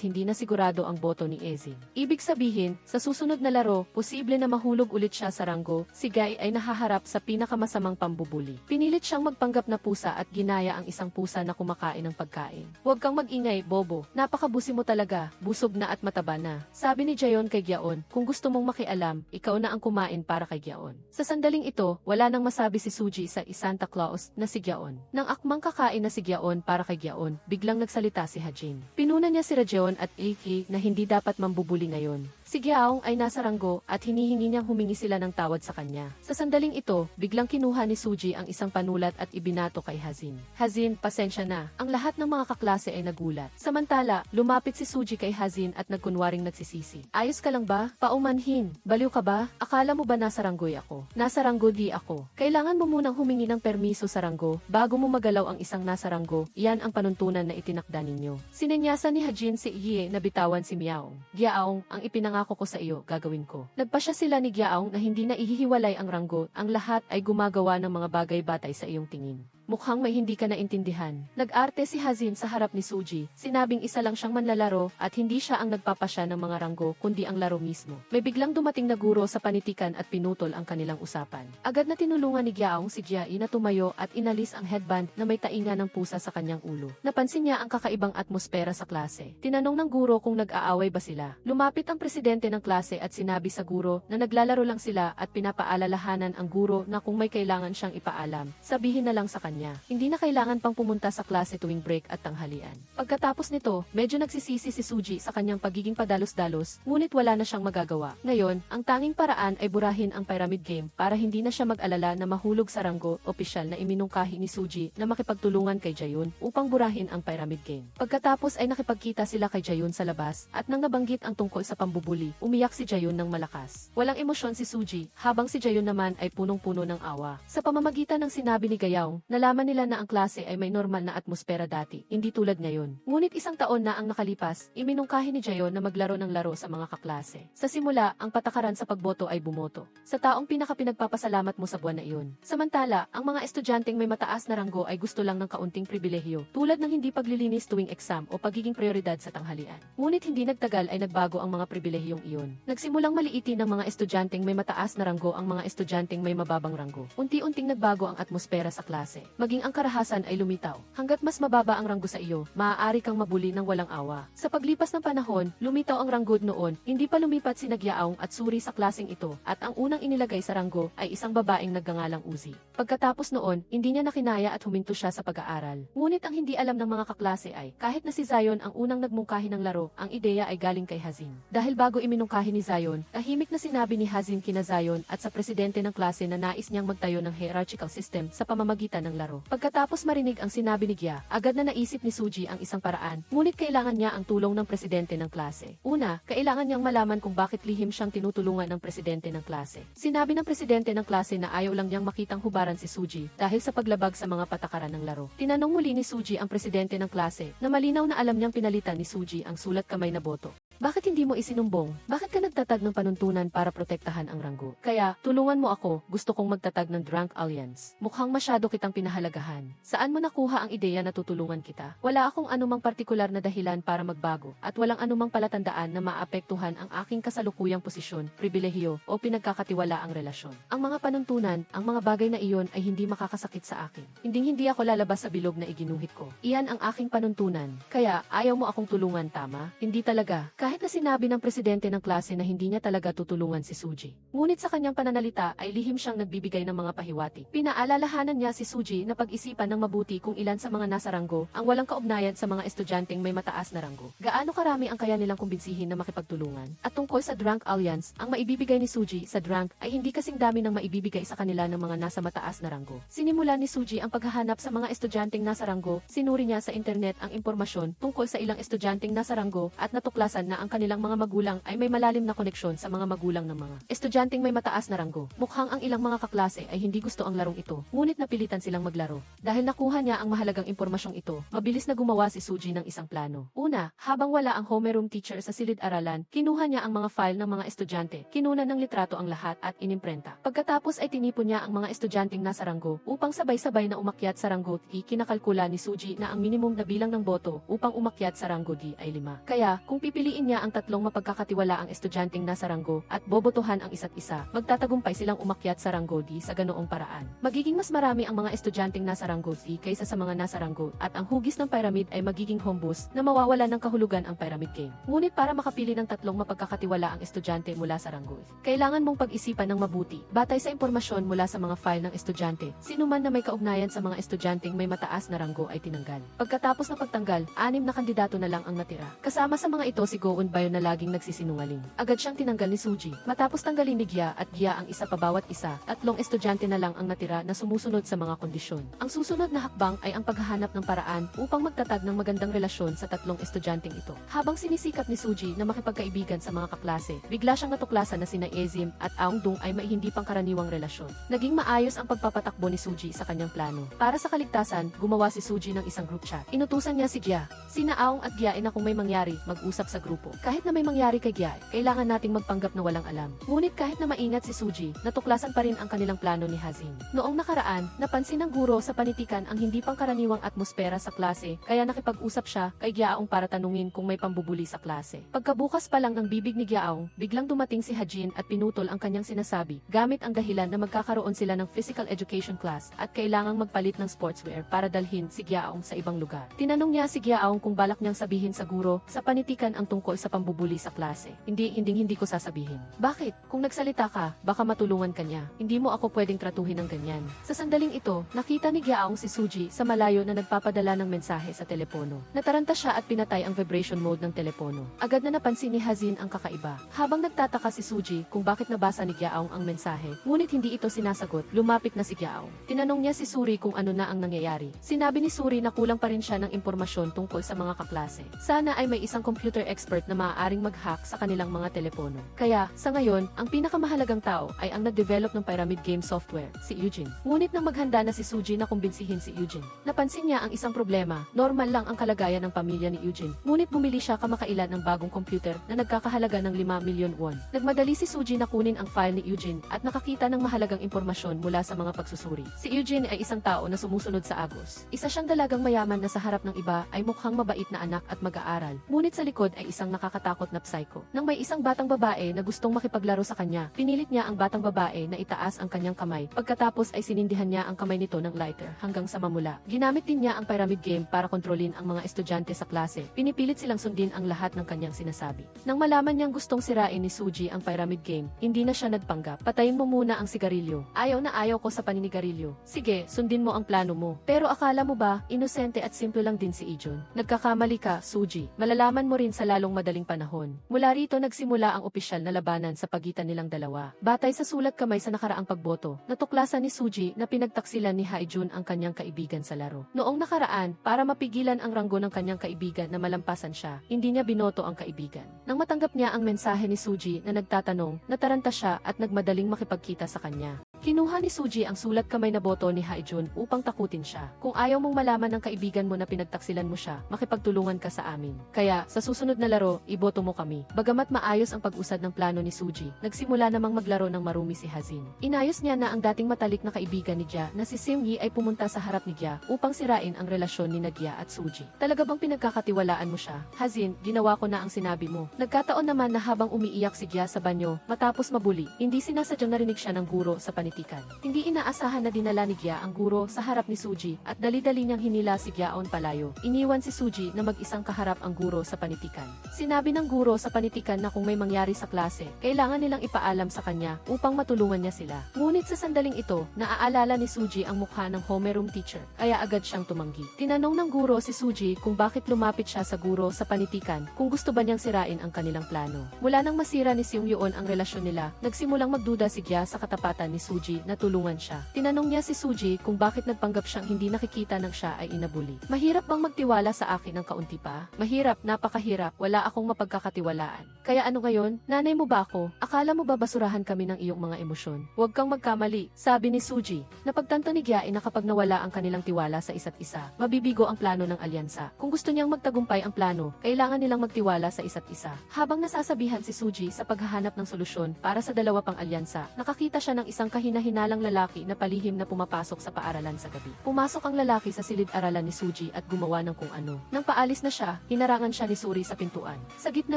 hindi na sigurado ang boto ni Ezin. Ibig sabihin, sa susunod na laro, posible na mahulog ulit siya sa ranggo, si Guy ay nahaharap sa pinakamasamang pambubuli. Pinilit siyang magpanggap na pusa at ginaya ang isang pusa na kumakain ng pagkain. Huwag kang mag-ingay, Bobo. Napakabusi mo talaga, busog na at mataba na. Sabi ni Jayon kay Gyaon, kung gusto mong makialam, ikaw na ang kumain para kay Gyaon. Sa sandaling ito, wala nang masabi si Suji sa Santa Claus na si Gyaon. Nang akmang kakain na si Gyaon para kay Gyaon, biglang nagsalita si Hajin. Pinuna niya si Rajeon at Iki na hindi dapat mambubuli ngayon. Si Gyaong ay nasa ranggo at hinihingi niyang humingi sila ng tawad sa kanya. Sa sandaling ito, biglang kinuha ni Suji ang isang panulat at ibinato kay Hazin. Hazin, pasensya na. Ang lahat ng mga kaklase ay nagulat. Samantala, lumapit si Suji kay Hazin at nagkunwaring nagsisisi. Ayos ka lang ba? Paumanhin. Baliw ka ba? Akala mo ba nasa ranggoy ako? Nasa ranggo di ako. Kailangan mo munang humingi ng permiso sa ranggo bago mo magalaw ang isang nasa ranggo. Iyan ang panuntunan na itinakda ninyo. Sinenyasan ni Hajin si Iye na bitawan si Miaong. Gyaong, ang ipinangako ko sa iyo, gagawin ko. Nagpasya sila ni Gyaong na hindi na ihihiwalay ang ranggo, ang lahat ay gumagawa ng mga bagay batay sa iyong tingin. Mukhang may hindi ka naintindihan. Nag-arte si Hazin sa harap ni Suji. Sinabing isa lang siyang manlalaro at hindi siya ang nagpapasya ng mga ranggo kundi ang laro mismo. May biglang dumating na guro sa panitikan at pinutol ang kanilang usapan. Agad na tinulungan ni Gyaong si Gyai na tumayo at inalis ang headband na may tainga ng pusa sa kanyang ulo. Napansin niya ang kakaibang atmosfera sa klase. Tinanong ng guro kung nag-aaway ba sila. Lumapit ang presidente ng klase at sinabi sa guro na naglalaro lang sila at pinapaalalahanan ang guro na kung may kailangan siyang ipaalam, sabihin na lang sa kanya. Hindi na kailangan pang pumunta sa klase tuwing break at tanghalian. Pagkatapos nito, medyo nagsisisi si Suji sa kanyang pagiging padalos-dalos, ngunit wala na siyang magagawa. Ngayon, ang tanging paraan ay burahin ang pyramid game para hindi na siya mag-alala na mahulog sa ranggo. Opisyal na iminungkahi ni Suji na makipagtulungan kay Jayon upang burahin ang pyramid game. Pagkatapos ay nakipagkita sila kay Jayon sa labas at nang nabanggit ang tungkol sa pambubuli, umiyak si Jayon ng malakas. Walang emosyon si Suji, habang si Jayon naman ay punong-puno ng awa. Sa pamamagitan ng sinabi ni Gyaong, nalaman nila na ang klase ay may normal na atmosfera dati, hindi tulad ngayon. Ngunit isang taon na ang nakalipas, iminungkahi ni Jayon na maglaro ng laro sa mga kaklase. Sa simula, ang patakaran sa pagboto ay bumoto sa taong pinagpapasalamat mo sa buwan na iyon. Samantala, ang mga estudyanteng may mataas na ranggo ay gusto lang ng kaunting pribilehyo, tulad ng hindi paglilinis tuwing exam o pagiging prioridad sa tanghalian. Ngunit hindi nagtagal ay nagbago ang mga pribilehiyong iyon. Nagsimulang maliitin ng mga estudyanteng may mataas na ranggo ang mga estudyanteng may mababang ranggo. Unti-unting nagbago ang atmosfera sa klase. maging ang karahasan ay lumitaw. Hanggat mas mababa ang ranggo sa iyo, maaari kang mabuli ng walang awa. Sa paglipas ng panahon, lumitaw ang ranggo noon, hindi pa lumipat si Gyaong at Suri sa klaseng ito, at ang unang inilagay sa ranggo ay isang babaeng nagngangalang Uzi. Pagkatapos noon, hindi niya nakinaya at huminto siya sa pag-aaral. Ngunit ang hindi alam ng mga kaklase ay, kahit na si Zion ang unang nagmungkahi ng laro, ang ideya ay galing kay Hazin. Dahil bago iminungkahi ni Zion, tahimik na sinabi ni Hazin kina Zion at sa presidente ng klase na nais niyang magtayo ng hierarchical system sa pamamagitan ng laro. Pagkatapos marinig ang sinabi ni Gya, agad na naisip ni Suji ang isang paraan, ngunit kailangan niya ang tulong ng presidente ng klase. Una, kailangan niyang malaman kung bakit lihim siyang tinutulungan ng presidente ng klase. Sinabi ng presidente ng klase na ayaw lang niyang makitang hubaran si Suji dahil sa paglabag sa mga patakaran ng laro. Tinanong muli ni Suji ang presidente ng klase na malinaw na alam niyang pinalitan ni Suji ang sulat kamay na boto. Bakit hindi mo isinumbong? Bakit ka nagtatag ng panuntunan para protektahan ang ranggo? Kaya, tulungan mo ako, gusto kong magtatag ng Drunk Alliance. Mukhang masyado kitang pinahalagahan. Saan mo nakuha ang ideya na tutulungan kita? Wala akong anumang partikular na dahilan para magbago, at walang anumang palatandaan na maapektuhan ang aking kasalukuyang posisyon, pribilehiyo, o pinagkakatiwalaang relasyon. Ang mga panuntunan, ang mga bagay na iyon ay hindi makakasakit sa akin. Hindi ako lalabas sa bilog na iginuhit ko. Iyan ang aking panuntunan. Kaya, ayaw mo akong tulungan, tama? Hindi talaga. Kahit na sinabi ng presidente ng klase na hindi niya talaga tutulungan si Suji. Ngunit sa kanyang pananalita ay lihim siyang nagbibigay ng mga pahiwatig. Pinaalalahanan niya si Suji na pag-isipan ng mabuti kung ilan sa mga nasa ranggo ang walang kaugnayan sa mga estudyanteng may mataas na ranggo. Gaano karami ang kaya nilang kumbinsihin na makipagtulungan? At tungkol sa Drunk Alliance, ang maibibigay ni Suji sa Drunk ay hindi kasing dami ng maibibigay sa kanila ng mga nasa mataas na ranggo. Sinimula ni Suji ang paghahanap sa mga estudyanteng nasa ranggo, sinuri niya sa internet ang impormasyon tungkol sa ilang estudyanteng nasa ranggo at natuklasan na ang kanilang mga magulang ay may malalim na koneksyon sa mga magulang ng mga estudyanteng may mataas na ranggo. Mukhang ang ilang mga kaklase ay hindi gusto ang larong ito, ngunit napilitan silang maglaro. Dahil nakuha niya ang mahalagang impormasyong ito, mabilis na gumawa si Suji ng isang plano. Una, habang wala ang homeroom teacher sa silid-aralan, kinuha niya ang mga file ng mga estudyante, kinunan ng litrato ang lahat at inimprenta. Pagkatapos ay tinipon niya ang mga estudyanteng nasa ranggo upang sabay-sabay na umakyat sa ranggo D. Kinakalkula ni Suji na ang minimum na bilang ng boto upang umakyat sa ranggo D ay 5. Kaya, kung pipiliin niya ang tatlong mapagkakatiwalaang estudyanteng nasa ranggo at bobotohan ang isa't isa, magtatagumpay silang umakyat sa ranggo D sa ganoong paraan. Magiging mas marami ang mga estudyanteng nasa ranggo D kaysa sa mga nasa ranggo at ang hugis ng pyramid ay magiging home boost na mawawala ng kahulugan ang pyramid game. Ngunit para makapili ng tatlong mapagkakatiwalaang estudyante mula sa ranggo D, kailangan mong pag-isipan ng mabuti, batay sa impormasyon mula sa mga file ng estudyante. Sino man na may kaugnayan sa mga estudyanteng may mataas na ranggo ay tinanggal. Pagkatapos ng pagtanggal, 6 na kandidato na lang ang natira. Kasama sa mga ito si Goon Bayo na laging nagsisinungaling. Agad siyang tinanggal ni Suji. Matapos tanggalin ni Gya at Gya ang isa pa bawat isa, 3 estudyante na lang ang natira na sumusunod sa mga kondisyon. Ang susunod na hakbang ay ang paghahanap ng paraan upang magtatag ng magandang relasyon sa 3 estudyanteng ito. Habang sinisikap ni Suji na makipagkaibigan sa mga kaklase, bigla siyang natuklasan na sina Ezim at Aung Dung ay may hindi pangkaraniwang relasyon. Naging maayos ang pagpapatakbo ni Suji sa kanyang plano. Para sa kaligtasan, gumawa si Suji ng isang group chat. Inutusan niya si Gya, sina Aung at Gya na kung may mangyari, mag-usap sa grupo. Kahit na may mangyari kay Gya, kailangan nating magpanggap na walang alam. Ngunit kahit na maingat si Suji, natuklasan pa rin ang kanilang plano ni Hazin. Noong nakaraan, napansin ng guro sa panitikan ang hindi pangkaraniwang atmosfera sa klase, kaya nakipag-usap siya kay Gyaong para tanungin kung may pambubuli sa klase. Pagkabukas pa lang ng bibig ni Gyaong, biglang dumating si Hajin at pinutol ang kanyang sinasabi, gamit ang dahilan na magkakaroon sila ng physical education class at kailangang magpalit ng sportswear para dalhin si Gyaong sa ibang lugar. Tinanong niya si Gyaong kung balak niyang sabihin sa guro sa panitikan ang tungkol sa pambubuli sa klase. Hindi ko sasabihin. Bakit? Kung nagsalita ka, baka matulungan ka niya. Hindi mo ako pwedeng tratuhin ng ganyan. Sa sandaling ito, nakita ni Gyaong si Suji sa malayo na nagpapadala ng mensahe sa telepono. Nataranta siya at pinatay ang vibration mode ng telepono. Agad na napansin ni Hazin ang kakaiba. Habang nagtataka si Suji kung bakit nabasa ni Gyaong ang mensahe, ngunit hindi ito sinasagot, lumapit na si Gyaong. Tinanong niya si Suri kung ano na ang nangyayari. Sinabi ni Suri na kulang pa rin siya ng impormasyon tungkol sa mga kaklase. Sana ay may isang computer expert na maaaring mag-hack sa kanilang mga telepono. Kaya, sa ngayon, ang pinakamahalagang tao ay ang nag-develop ng pyramid game software, si Eugene. Ngunit nang maghanda na si Suji na kumbinsihin si Eugene, napansin niya ang isang problema. Normal lang ang kalagayan ng pamilya ni Eugene. Ngunit bumili siya kamakailan ng bagong computer na nagkakahalaga ng 5 milyon won. Nagmadali si Suji na kunin ang file ni Eugene at nakakita ng mahalagang impormasyon mula sa mga pagsusuri. Si Eugene ay isang tao na sumusunod sa agos. Isa siyang dalagang mayaman na sa harap ng iba ay mukhang mabait na anak at mag-aaral. Ngunit sa likod ay isang nakakatakot na psycho. Nang may isang batang babae na gustong makipaglaro sa kanya, pinilit niya ang batang babae na itaas ang kanyang kamay. Pagkatapos ay sinindihan niya ang kamay nito ng lighter hanggang sa mamula. Ginamit din niya ang pyramid game para kontrolin ang mga estudyante sa klase. Pinipilit silang sundin ang lahat ng kanyang sinasabi. Nang malaman niyang gustong sirain ni Suji ang pyramid game, hindi na siya nagpanggap. Patayin mo muna ang sigarilyo. Ayaw na ayaw ko sa paninigarilyo. Sige, sundin mo ang plano mo. Pero akala mo ba, inosente at simple lang din si Ijon? Nagkakamali ka, Suji. Malalaman mo rin sa lalong madaling panahon. Mula rito nagsimula ang opisyal na labanan sa pagitan nilang dalawa. Batay sa sulat kamay sa nakaraang pagboto, natuklasan ni Suji na pinagtaksilan ni Haijun ang kanyang kaibigan sa laro. Noong nakaraan, para mapigilan ang ranggo ng kanyang kaibigan na malampasan siya, hindi niya binoto ang kaibigan. Nang matanggap niya ang mensahe ni Suji na nagtatanong, nataranta siya at nagmadaling makipagkita sa kanya. Kinuha ni Suji ang sulat kamay na boto ni Haijun upang takutin siya. Kung ayaw mong malaman ng kaibigan mo na pinagtaksilan mo siya, makipagtulungan ka sa amin. Kaya, sa susunod na laro, iboto mo kami. Bagamat maayos ang pag-usad ng plano ni Suji, nagsimula namang maglaro ng marumi si Hazin. Inayos niya na ang dating matalik na kaibigan ni Jia na si Seung-yi ay pumunta sa harap ni Jia upang sirain ang relasyon ni Gia at Suji. Talaga bang pinagkakatiwalaan mo siya? Hazin, ginawa ko na ang sinabi mo. Nagkataon naman na habang umiiyak si Jia sa banyo, matapos mabuli, hindi sinasadyang narinig siya ng guro sa panitikan. Hindi inaasahan na dinala ni Gia ang guro sa harap ni Suji at dali-dali niyang hinila si Gyaon palayo. Iniwan si Suji na mag-isang kaharap ang guro sa panitikan. Sinabi ng guro sa panitikan na kung may mangyari sa klase, kailangan nilang ipaalam sa kanya upang matulungan niya sila. Ngunit sa sandaling ito, naaalala ni Suji ang mukha ng homeroom teacher, kaya agad siyang tumanggi. Tinanong ng guro si Suji kung bakit lumapit siya sa guro sa panitikan, kung gusto ba niyang sirain ang kanilang plano. Mula nang masira ni Seung-yeon ang relasyon nila, nagsimulang magduda si Gia sa katapatan ni Suji na tulungan siya. Tinanong niya si Suji kung bakit nagpanggap siyang hindi nakikita nang siya ay inabuli. Mahirap bang magtiwala sa akin ng kaunti pa? Mahirap, napakahirap, wala akong mapagkakatiwalaan. Kaya ano ngayon? Nanay mo ba ako? Akala mo ba basurahan kami ng iyong mga emosyon? Huwag kang magkamali, sabi ni Suji. Napagtanto ni Gia na kapag nawala ang kanilang tiwala sa isa't isa, mabibigo ang plano ng alyansa. Kung gusto niyang magtagumpay ang plano, kailangan nilang magtiwala sa isa't isa. Habang nasasabihan si Suji sa paghahanap ng solusyon para sa dalawa pang alyansa, nakakita siya ng isang kahina-hinalang lalaki na palihim na pumapasok sa paaralan sa gabi. Pumasok ang lalaki sa silid-aralan ni Suji at gumawa ng kung ano. Nang paalis na siya, hinarangan siya ni Suri sa pintuan. Sa gitna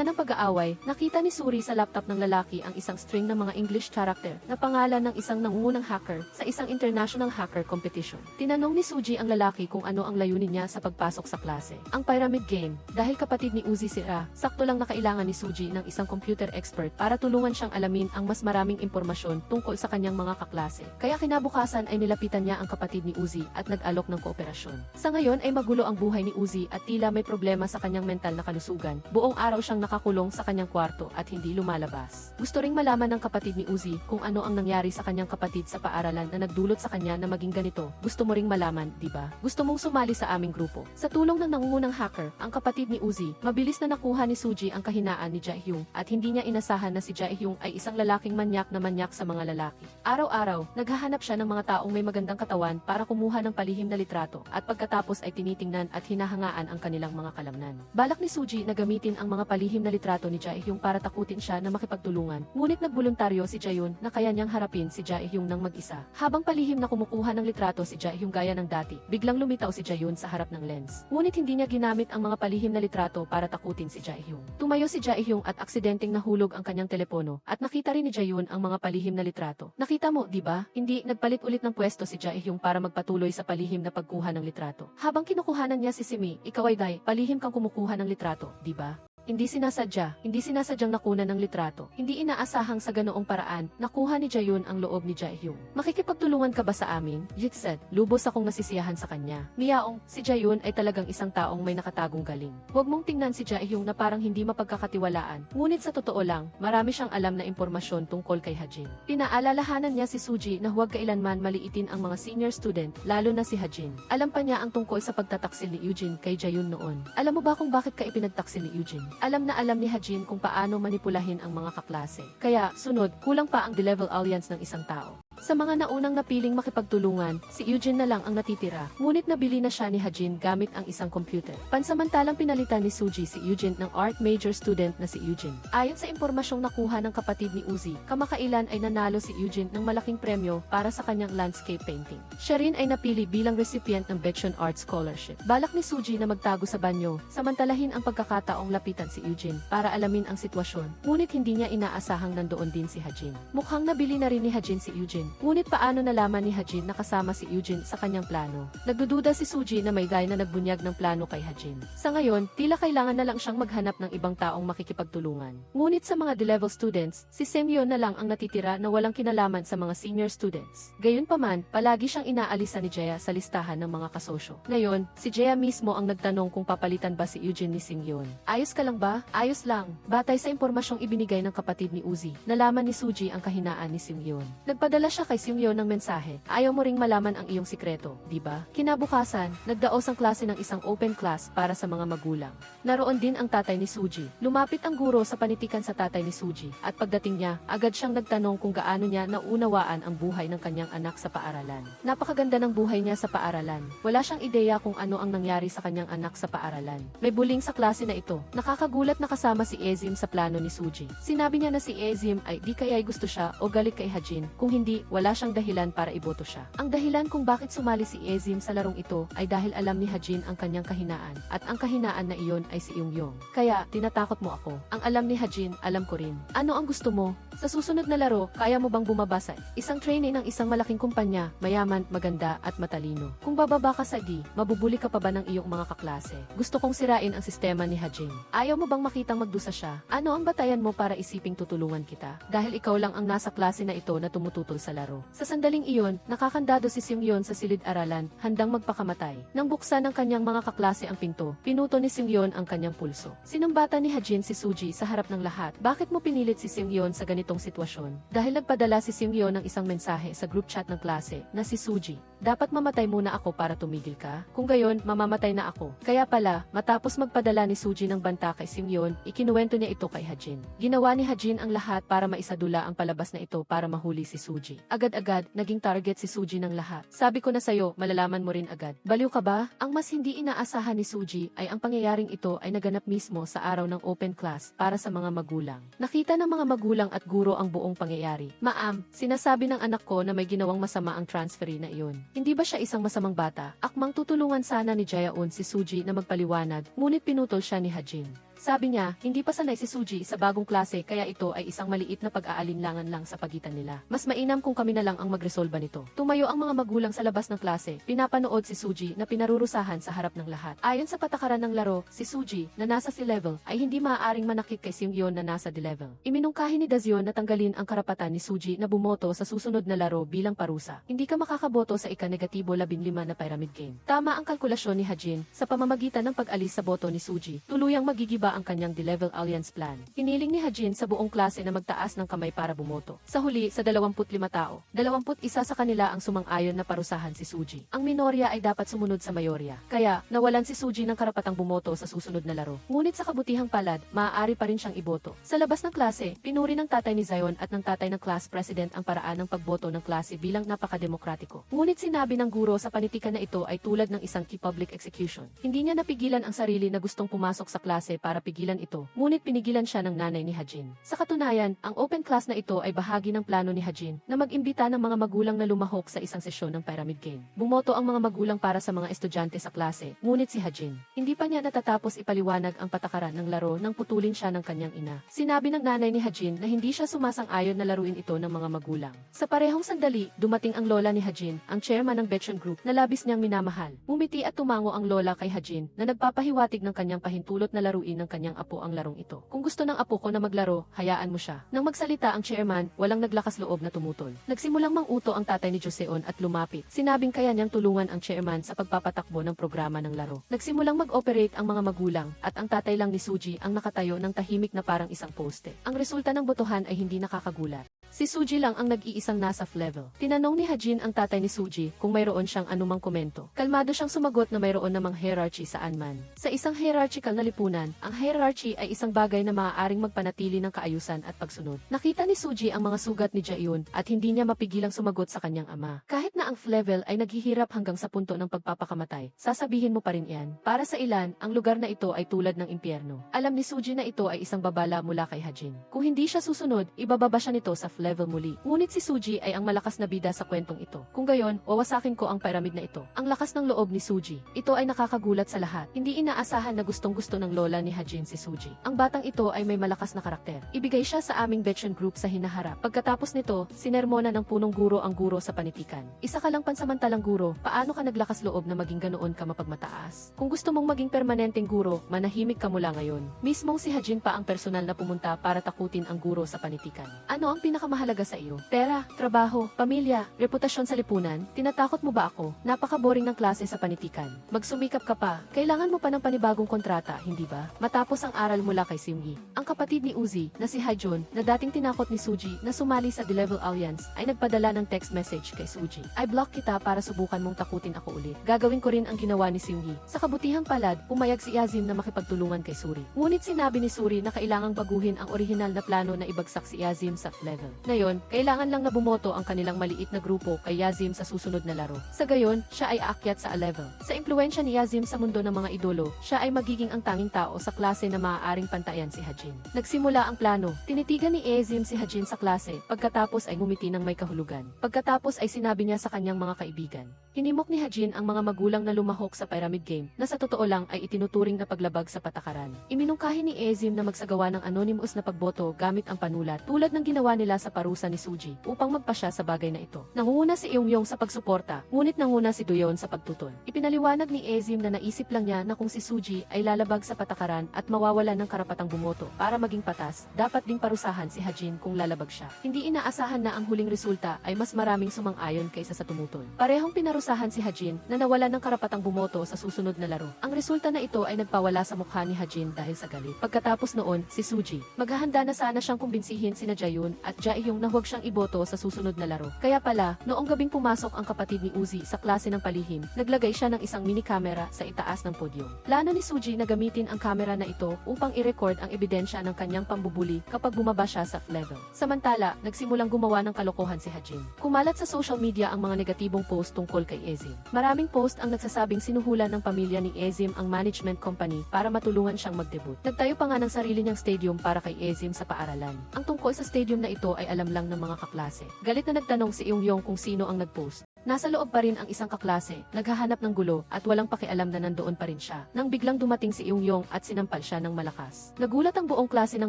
ng pag-aaway, nakita ni Suri sa laptop ng lalaki ang isang string ng mga English character na pangalan ng isang nangungunang hacker sa isang international hacker competition. Tinanong ni Suji ang lalaki kung ano ang layunin niya sa pagpasok sa klase. Ang pyramid game, dahil kapatid ni Uzi si Ra, sakto lang na kailangan ni Suji ng isang computer expert para tulungan siyang alamin ang mas maraming impormasyon tungkol sa kanyang mga kaklase. Kaya kinabukasan ay nilapitan niya ang kapatid ni Uzi at nag-alok ng kooperasyon. Sa ngayon ay magulo ang buhay ni Uzi at tila may problema sa kanyang mental na kalusugan. Buong araw siyang nakakulong sa kanyang kwarto at hindi lumalabas. Gusto ring malaman ng kapatid ni Uzi kung ano ang nangyari sa kanyang kapatid sa paaralan na nagdulot sa kanya na maging ganito. Gusto mo ring malaman, di ba? Gusto mong sumali sa aming grupo. Sa tulong ng nangungunang hacker, ang kapatid ni Uzi, mabilis na nakuha ni Suji ang kahinaan ni Jae-hyung at hindi niya inasahan na si Jae-hyung ay isang lalaking manyak na manyak sa mga lalaki. Araw-araw, naghahanap siya ng mga taong may magandang katawan para kumuha ng palihim na litrato at pagkatapos ay tinitingnan at hinahangaan ang kanilang mga kalamnan. Balak ni Suji na gamitin ang mga palihim na litrato ni Jae-hyung para takutin siya na makipagtulungan. Ngunit nagboluntaryo si Jaehyun na kaya niyang harapin si Jae-hyung ng mag-isa. Habang palihim na kumukuha ng litrato si Jae-hyung gaya ng dati, biglang lumitaw si Jaehyun sa harap ng lens. Ngunit hindi niya ginamit ang mga palihim na litrato para takutin si Jae-hyung. Tumayo si Jae-hyung at aksidenteng nahulog ang kanyang telepono at nakita rin ni Jaehyun ang mga palihim na litrato. Nakita mo, di ba? Hindi nagpalit ulit ng pwesto si Jae-hyung para magpatuloy sa palihim na pagkuha ng litrato. Habang kinukuhanan niya si Simi, ikaw ay day, palihim kang kumukuha ng litrato, di ba? Hindi sinasadyang nakunan ng litrato. Hindi inaasahang sa ganoong paraan, nakuha ni Jaehyun ang loob ni Jae-hyung. Makikipagtulungan ka ba sa amin? Jit said, lubos akong nasisiyahan sa kanya. Miyaong, si Jaehyun ay talagang isang taong may nakatagong galing. Huwag mong tingnan si Jae-hyung na parang hindi mapagkakatiwalaan. Ngunit sa totoo lang, marami siyang alam na impormasyon tungkol kay Hajin. Pinaalalahanan niya si Suji na huwag kailanman maliitin ang mga senior student, lalo na si Hajin. Alam pa niya ang tungkol sa pagtataksil ni Eugene kay Jaehyun noon. Alam mo ba kung bakit ka ipinagtaksil ni Eugene? Alam na alam ni Hajin kung paano manipulahin ang mga kaklase. Kaya, sunod, kulang pa ang D-level alliance ng isang tao. Sa mga naunang napiling makipagtulungan, si Eugene na lang ang natitira. Ngunit nabili na siya ni Hajin gamit ang isang computer. Pansamantalang pinalitan ni Suji si Eugene ng art major student na si Eugene. Ayon sa impormasyong nakuha ng kapatid ni Uzi, kamakailan ay nanalo si Eugene ng malaking premyo para sa kanyang landscape painting. Siya rin ay napili bilang recipient ng Baekhyun Art Scholarship. Balak ni Suji na magtago sa banyo, samantalahin ang pagkakataong lapitan si Eugene para alamin ang sitwasyon. Ngunit hindi niya inaasahang nandoon din si Hajin. Mukhang nabili na rin ni Hajin si Eugene. Ngunit paano nalaman ni Hajin na kasama si Eugene sa kanyang plano? Nagdududa si Suji na may guy na nagbunyag ng plano kay Hajin. Sa ngayon, tila kailangan na lang siyang maghanap ng ibang taong makikipagtulungan. Ngunit sa mga D-level students, si Seungyeon na lang ang natitira na walang kinalaman sa mga senior students. Gayunpaman, palagi siyang inaalisa ni Jae sa listahan ng mga kasosyo. Ngayon, si Jae mismo ang nagtanong kung papalitan ba si Eugene ni Seungyeon. Ayos ka lang ba? Ayos lang. Batay sa impormasyong ibinigay ng kapatid ni Uzi, nalaman ni Suji ang kahinaan ni Seungyeon. Nagpadala siya kay Seungyeon ng mensahe, ayaw mo ring malaman ang iyong sikreto, di ba? Kinabukasan, nagdaos ang klase ng isang open class para sa mga magulang. Naroon din ang tatay ni Suji. Lumapit ang guro sa panitikan sa tatay ni Suji, at pagdating niya, agad siyang nagtanong kung gaano niya naunawaan ang buhay ng kanyang anak sa paaralan. Napakaganda ng buhay niya sa paaralan. Wala siyang ideya kung ano ang nangyari sa kanyang anak sa paaralan. May bullying sa klase na ito. Nakakagulat na kasama si Ezim sa plano ni Suji. Sinabi niya na si Ezim ay di kaya'y gusto siya o galit kay Hajin, kung hindi, wala siyang dahilan para iboto siya. Ang dahilan kung bakit sumali si Ezim sa larong ito ay dahil alam ni Hajin ang kanyang kahinaan, at ang kahinaan na iyon ay si Eungyong. Kaya, tinatakot mo ako. Ang alam ni Hajin, alam ko rin. Ano ang gusto mo? Sa susunod na laro, kaya mo bang bumaba sa isang trainee ng isang malaking kumpanya, mayaman, maganda, at matalino? Kung bababa ka sa D, mabubuli ka pa ba ng iyong mga kaklase? Gusto kong sirain ang sistema ni Hajin. Ayaw mo bang makitang magdusa siya? Ano ang batayan mo para isiping tutulungan kita? Dahil ikaw lang ang nasa klase na ito na tumututol sa laro. Sa sandaling iyon, nakakandado si Seungyeon sa silid-aralan, handang magpakamatay. Nang buksan ng kanyang mga kaklase ang pinto, pinuto ni Seungyeon ang kanyang pulso. Sinumbata ni Hajin si Suji sa harap ng lahat. Bakit mo pinilit si Seungyeon sa ganitong sitwasyon? Dahil nagpadala si Seungyeon ng isang mensahe sa group chat ng klase na si Suji, dapat mamatay muna ako para tumigil ka? Kung gayon, mamamatay na ako. Kaya pala, matapos magpadala ni Suji ng banta kay Seungyeon, ikinuwento niya ito kay Hajin. Ginawa ni Hajin ang lahat para maisadula ang palabas na ito para mahuli si Suji. Agad-agad, naging target si Suji ng lahat. Sabi ko na sayo, malalaman mo rin agad. Baliw ka ba? Ang mas hindi inaasahan ni Suji ay ang pangyayaring ito ay naganap mismo sa araw ng open class para sa mga magulang. Nakita ng mga magulang at guro ang buong pangyayari. Ma'am, sinasabi ng anak ko na may ginawang masama ang transferee na iyon. Hindi ba siya isang masamang bata? Akmang tutulungan sana ni Jaeon si Suji na magpaliwanag, ngunit pinutol siya ni Hajin. Sabi niya, hindi pa sanay si Suji sa bagong klase kaya ito ay isang maliit na pag-aalinlangan lang sa pagitan nila. Mas mainam kung kami na lang ang magresolba nito. Tumayo ang mga magulang sa labas ng klase, pinapanood si Suji na pinarurusahan sa harap ng lahat. Ayon sa patakaran ng laro, si Suji, na nasa C-level, ay hindi maaaring manakit kay Seungyeon na nasa D-level. Iminungkahi ni Dazion na tanggalin ang karapatan ni Suji na bumoto sa susunod na laro bilang parusa. Hindi ka makakaboto sa ika-negatibo 15 na pyramid game. Tama ang kalkulasyon ni Hajin, sa pamamagitan ng pag-alis sa boto ni Suji, tuluyang magigiba ang kanyang D-level alliance plan. Hiniling ni Hajin sa buong klase na magtaas ng kamay para bumoto. Sa huli, sa 25 tao, 21 sa kanila ang sumang-ayon na parusahan si Suji. Ang minorya ay dapat sumunod sa mayorya. Kaya, nawalan si Suji ng karapatang bumoto sa susunod na laro. Ngunit sa kabutihang palad, maaari pa rin siyang iboto. Sa labas ng klase, pinuri ng tatay ni Zion at ng tatay ng class president ang paraan ng pagboto ng klase bilang napakademokratiko. Ngunit sinabi ng guro sa panitikan na ito ay tulad ng isang key public execution. Hindi niya napigilan ang sarili na gustong pumasok sa klase para pigilan ito, ngunit pinigilan siya ng nanay ni Hajin. Sa katunayan, ang open class na ito ay bahagi ng plano ni Hajin na mag-imbita ng mga magulang na lumahok sa isang sesyon ng pyramid game. Bumoto ang mga magulang para sa mga estudyante sa klase, ngunit si Hajin, hindi pa niya natatapos ipaliwanag ang patakaran ng laro nang putulin siya ng kanyang ina. Sinabi ng nanay ni Hajin na hindi siya sumasang-ayon na laruin ito ng mga magulang. Sa parehong sandali, dumating ang lola ni Hajin, ang chairman ng Baekhyun Group, na labis niyang minamahal. Bumiti at tumango ang lola kay Hajin na nagpapahiwatig ng kanyang pahintulot na laruin ng kanyang apo ang larong ito. Kung gusto ng apo ko na maglaro, hayaan mo siya. Nang magsalita ang chairman, walang naglakas loob na tumutol. Nagsimulang manguto ang tatay ni Joseon at lumapit. Sinabing kaya niyang tulungan ang chairman sa pagpapatakbo ng programa ng laro. Nagsimulang mag-operate ang mga magulang at ang tatay lang ni Suji ang nakatayo ng tahimik na parang isang poste. Ang resulta ng botohan ay hindi nakakagulat. Si Suji lang ang nag-iisang nasa F-level. Tinanong ni Hajin ang tatay ni Suji kung mayroon siyang anumang komento. Kalmado siyang sumagot na mayroon namang hierarchy saan man. Sa isang hierarchical na lipunan, ang hierarchy ay isang bagay na maaaring magpanatili ng kaayusan at pagsunod. Nakita ni Suji ang mga sugat ni Jaeyoon at hindi niya mapigilang sumagot sa kanyang ama. Kahit na ang level ay naghihirap hanggang sa punto ng pagpapakamatay, sasabihin mo pa rin yan. Para sa ilan, ang lugar na ito ay tulad ng impyerno. Alam ni Suji na ito ay isang babala mula kay Hajin. Kung hindi siya susunod, ibababa siya nito sa level muli. Ngunit si Suji ay ang malakas na bida sa kwentong ito. Kung gayon, wawasakin ko ang pyramid na ito. Ang lakas ng loob ni Suji. Ito ay nakakagulat sa lahat. Hindi inaasahan na gustong-gusto ng lola ni Hajin si Suji. Ang batang ito ay may malakas na karakter. Ibigay siya sa aming Betchen group sa hinaharap. Pagkatapos nito, sinermona ng punong guro ang guro sa panitikan. Isa ka lang pansamantalang guro, paano ka naglakas loob na maging ganoon ka mapagmataas? Kung gusto mong maging permanenteng guro, manahimik ka mula ngayon. Mismong si Hajin pa ang personal na pumunta para takutin ang guro sa panitikan. Ano ang pinakamahalaga sa iyo? Pera, trabaho, pamilya, reputasyon sa lipunan? Tinatakot mo ba ako? Napaka-boring ng klase sa panitikan. Magsumikap ka pa. Kailangan mo pa ng panibagong kontrata, hindi ba? Matapos ang aral mula kay Seunggi, ang kapatid ni Uzi, na si Hajon, na dating tinakot ni Suji na sumali sa The-Level Alliance, ay nagpadala ng text message kay Suji. I block kita para subukan mong takutin ako ulit. Gagawin ko rin ang ginawa ni Seunggi. Sa kabutihang palad, pumayag si Yazim na makipagtulungan kay Suri. Ngunit sinabi ni Suri na kailangang baguhin ang orihinal na plano na ibagsak si Yazim sa level. Ngayon, kailangan lang na bumoto ang kanilang maliit na grupo kay Yazim sa susunod na laro. Sa gayon, siya ay aakyat sa A-level. Sa impluwensya ni Yazim sa mundo ng mga idolo, siya ay magiging ang tanging tao sa klase na maaaring pantayan si Hajin. Nagsimula ang plano. Tinitigan ni Yazim si Hajin sa klase, pagkatapos ay ngumiti ng may kahulugan. Pagkatapos ay sinabi niya sa kanyang mga kaibigan. Hinimok ni Hajin ang mga magulang na lumahok sa Pyramid Game, na sa totoo lang ay itinuturing na paglabag sa patakaran. Iminungkahi ni Yazim na magsagawa ng anonymous na pagboto gamit ang panulat, tulad ng ginawa nila sa parusa ni Suji, upang magpasya sa bagay na ito. Nangunguna si Eungyong sa pagsuporta, ngunit nanguna si Doyeon sa pagtutol. Ipinaliwanag ni Yazim na naisip lang niya na kung si Suji ay lalabag sa patakaran at mawawala ng karapatang bumoto para maging patas, dapat ding parusahan si Hajin kung lalabag siya. Hindi inaasahan na ang huling resulta ay mas maraming sumang-ayon kaysa sa tumutol. Parehong pinarusahan si Hajin na nawala ng karapatang bumoto sa susunod na laro. Ang resulta na ito ay nagpawala sa mukha ni Hajin dahil sa galit. Pagkatapos noon, si Suji, maghahanda na sana siyang kumbinsihin sina Jaeyoon at Jaehyung na huwag siyang iboto sa susunod na laro. Kaya pala, noong gabing pumasok ang kapatid ni Uzi sa klase ng palihim, naglagay siya ng isang mini camera sa itaas ng podyum. Plano ni Suji na gamitin ang camera na ito upang i-record ang ebidensya ng kanyang pambubuli kapag bumaba siya sa level. Samantala, nagsimulang gumawa ng kalokohan si Hajin. Kumalat sa social media ang mga negatibong post tungkol kay Yazim. Maraming post ang nagsasabing sinuhulan ng pamilya ni Yazim ang management company para matulungan siyang mag-debut. Nagtayo pa nga ng sarili niyang stadium para kay Yazim sa paaralan. Ang tungkol sa stadium na ito ay alam lang ng mga kaklase. Galit na nagtanong si Eungyong kung sino ang nag-post. Nasa loob pa rin ang isang kaklase, naghahanap ng gulo at walang pakialam na nandoon pa rin siya. Nang biglang dumating si Eungyong at sinampal siya ng malakas. Nagulat ang buong klase nang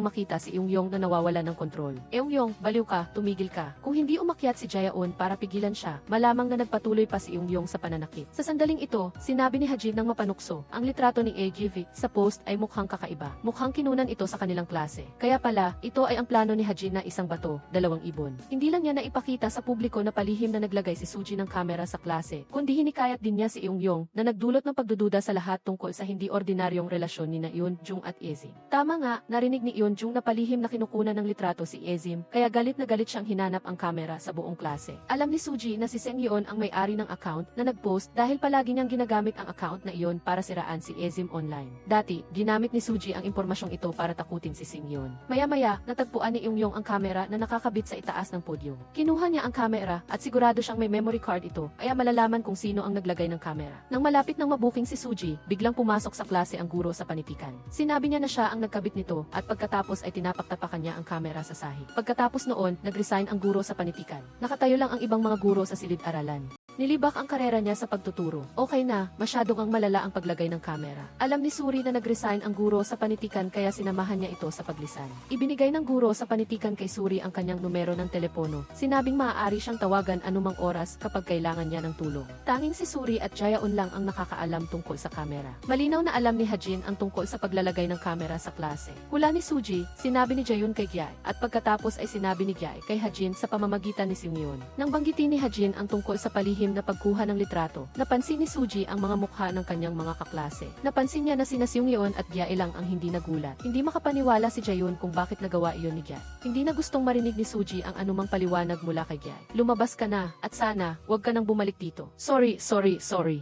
makita si Eungyong na nawawala ng kontrol. Eungyong, baliw ka, tumigil ka. Kung hindi umakyat si Jaeyoon para pigilan siya, malamang na nagpatuloy pa si Eungyong sa pananakit. Sa sandaling ito, sinabi ni Hajin ng mapanukso, ang litrato ni AGV sa post ay mukhang kakaiba. Mukhang kinunan ito sa kanilang klase. Kaya pala, ito ay ang plano ni Hajin na isang bato, 2 ibon. Hindi lang niya naipakita sa publiko na palihim na naglagay si Suji ng kamera sa klase, kundi hinikayat din niya si Eungyong na nagdulot ng pagdududa sa lahat tungkol sa hindi ordinaryong relasyon ni Eunjung at Yazim. Tama nga, narinig ni Eunjung na palihim na kinukunan ng litrato si Yazim, kaya galit na galit siyang hinanap ang kamera sa buong klase. Alam ni Suji na si Seungyeon ang may-ari ng account na nag-post dahil palagi niyang ginagamit ang account na iyon para siraan si Yazim online. Dati, ginamit ni Suji ang impormasyong ito para takutin si Seungyeon. Maya-maya, natagpuan ni Eungyong ang kamera na nakakabit sa itaas ng podyum. Kinuha niya ang kamera at sigurado siyang may memory card ito, kaya malalaman kung sino ang naglagay ng kamera. Nang malapit nang mabuking si Suji, biglang pumasok sa klase ang guro sa panitikan. Sinabi niya na siya ang nagkabit nito at pagkatapos ay tinapak-tapakan niya ang kamera sa sahig. Pagkatapos noon, nag-resign ang guro sa panitikan. Nakatayo lang ang ibang mga guro sa silid-aralan. Nilibak ang karera niya sa pagtuturo. Okay na, masyadong ang malala ang paglagay ng kamera. Alam ni Suri na nag-resign ang guro sa panitikan kaya sinamahan niya ito sa paglisan. Ibinigay ng guro sa panitikan kay Suri ang kanyang numero ng telepono. Sinabing maaari siyang tawagan anumang oras kapag kailangan niya ng tulong. Tanging si Suri at Jaeyoon lang ang nakakaalam tungkol sa kamera. Malinaw na alam ni Hajin ang tungkol sa paglalagay ng kamera sa klase. Hula ni Suji, sinabi ni Jaeyoon kay Gyae, at pagkatapos ay sinabi ni Gyae kay Hajin sa pamamagitan ni Seungyeon. Nang banggitin ni Hajin ang tungkol sa palihim malalim na pagkuha ng litrato, napansin ni Suji ang mga mukha ng kanyang mga kaklase. Napansin niya na sina Seungyeon at Gyae lang ang hindi nagulat. Hindi makapaniwala si Jaeyoon kung bakit nagawa iyon ni Gyae. Hindi na gustong marinig ni Suji ang anumang paliwanag mula kay Gyae. Lumabas ka na, at sana, huwag ka nang bumalik dito. Sorry.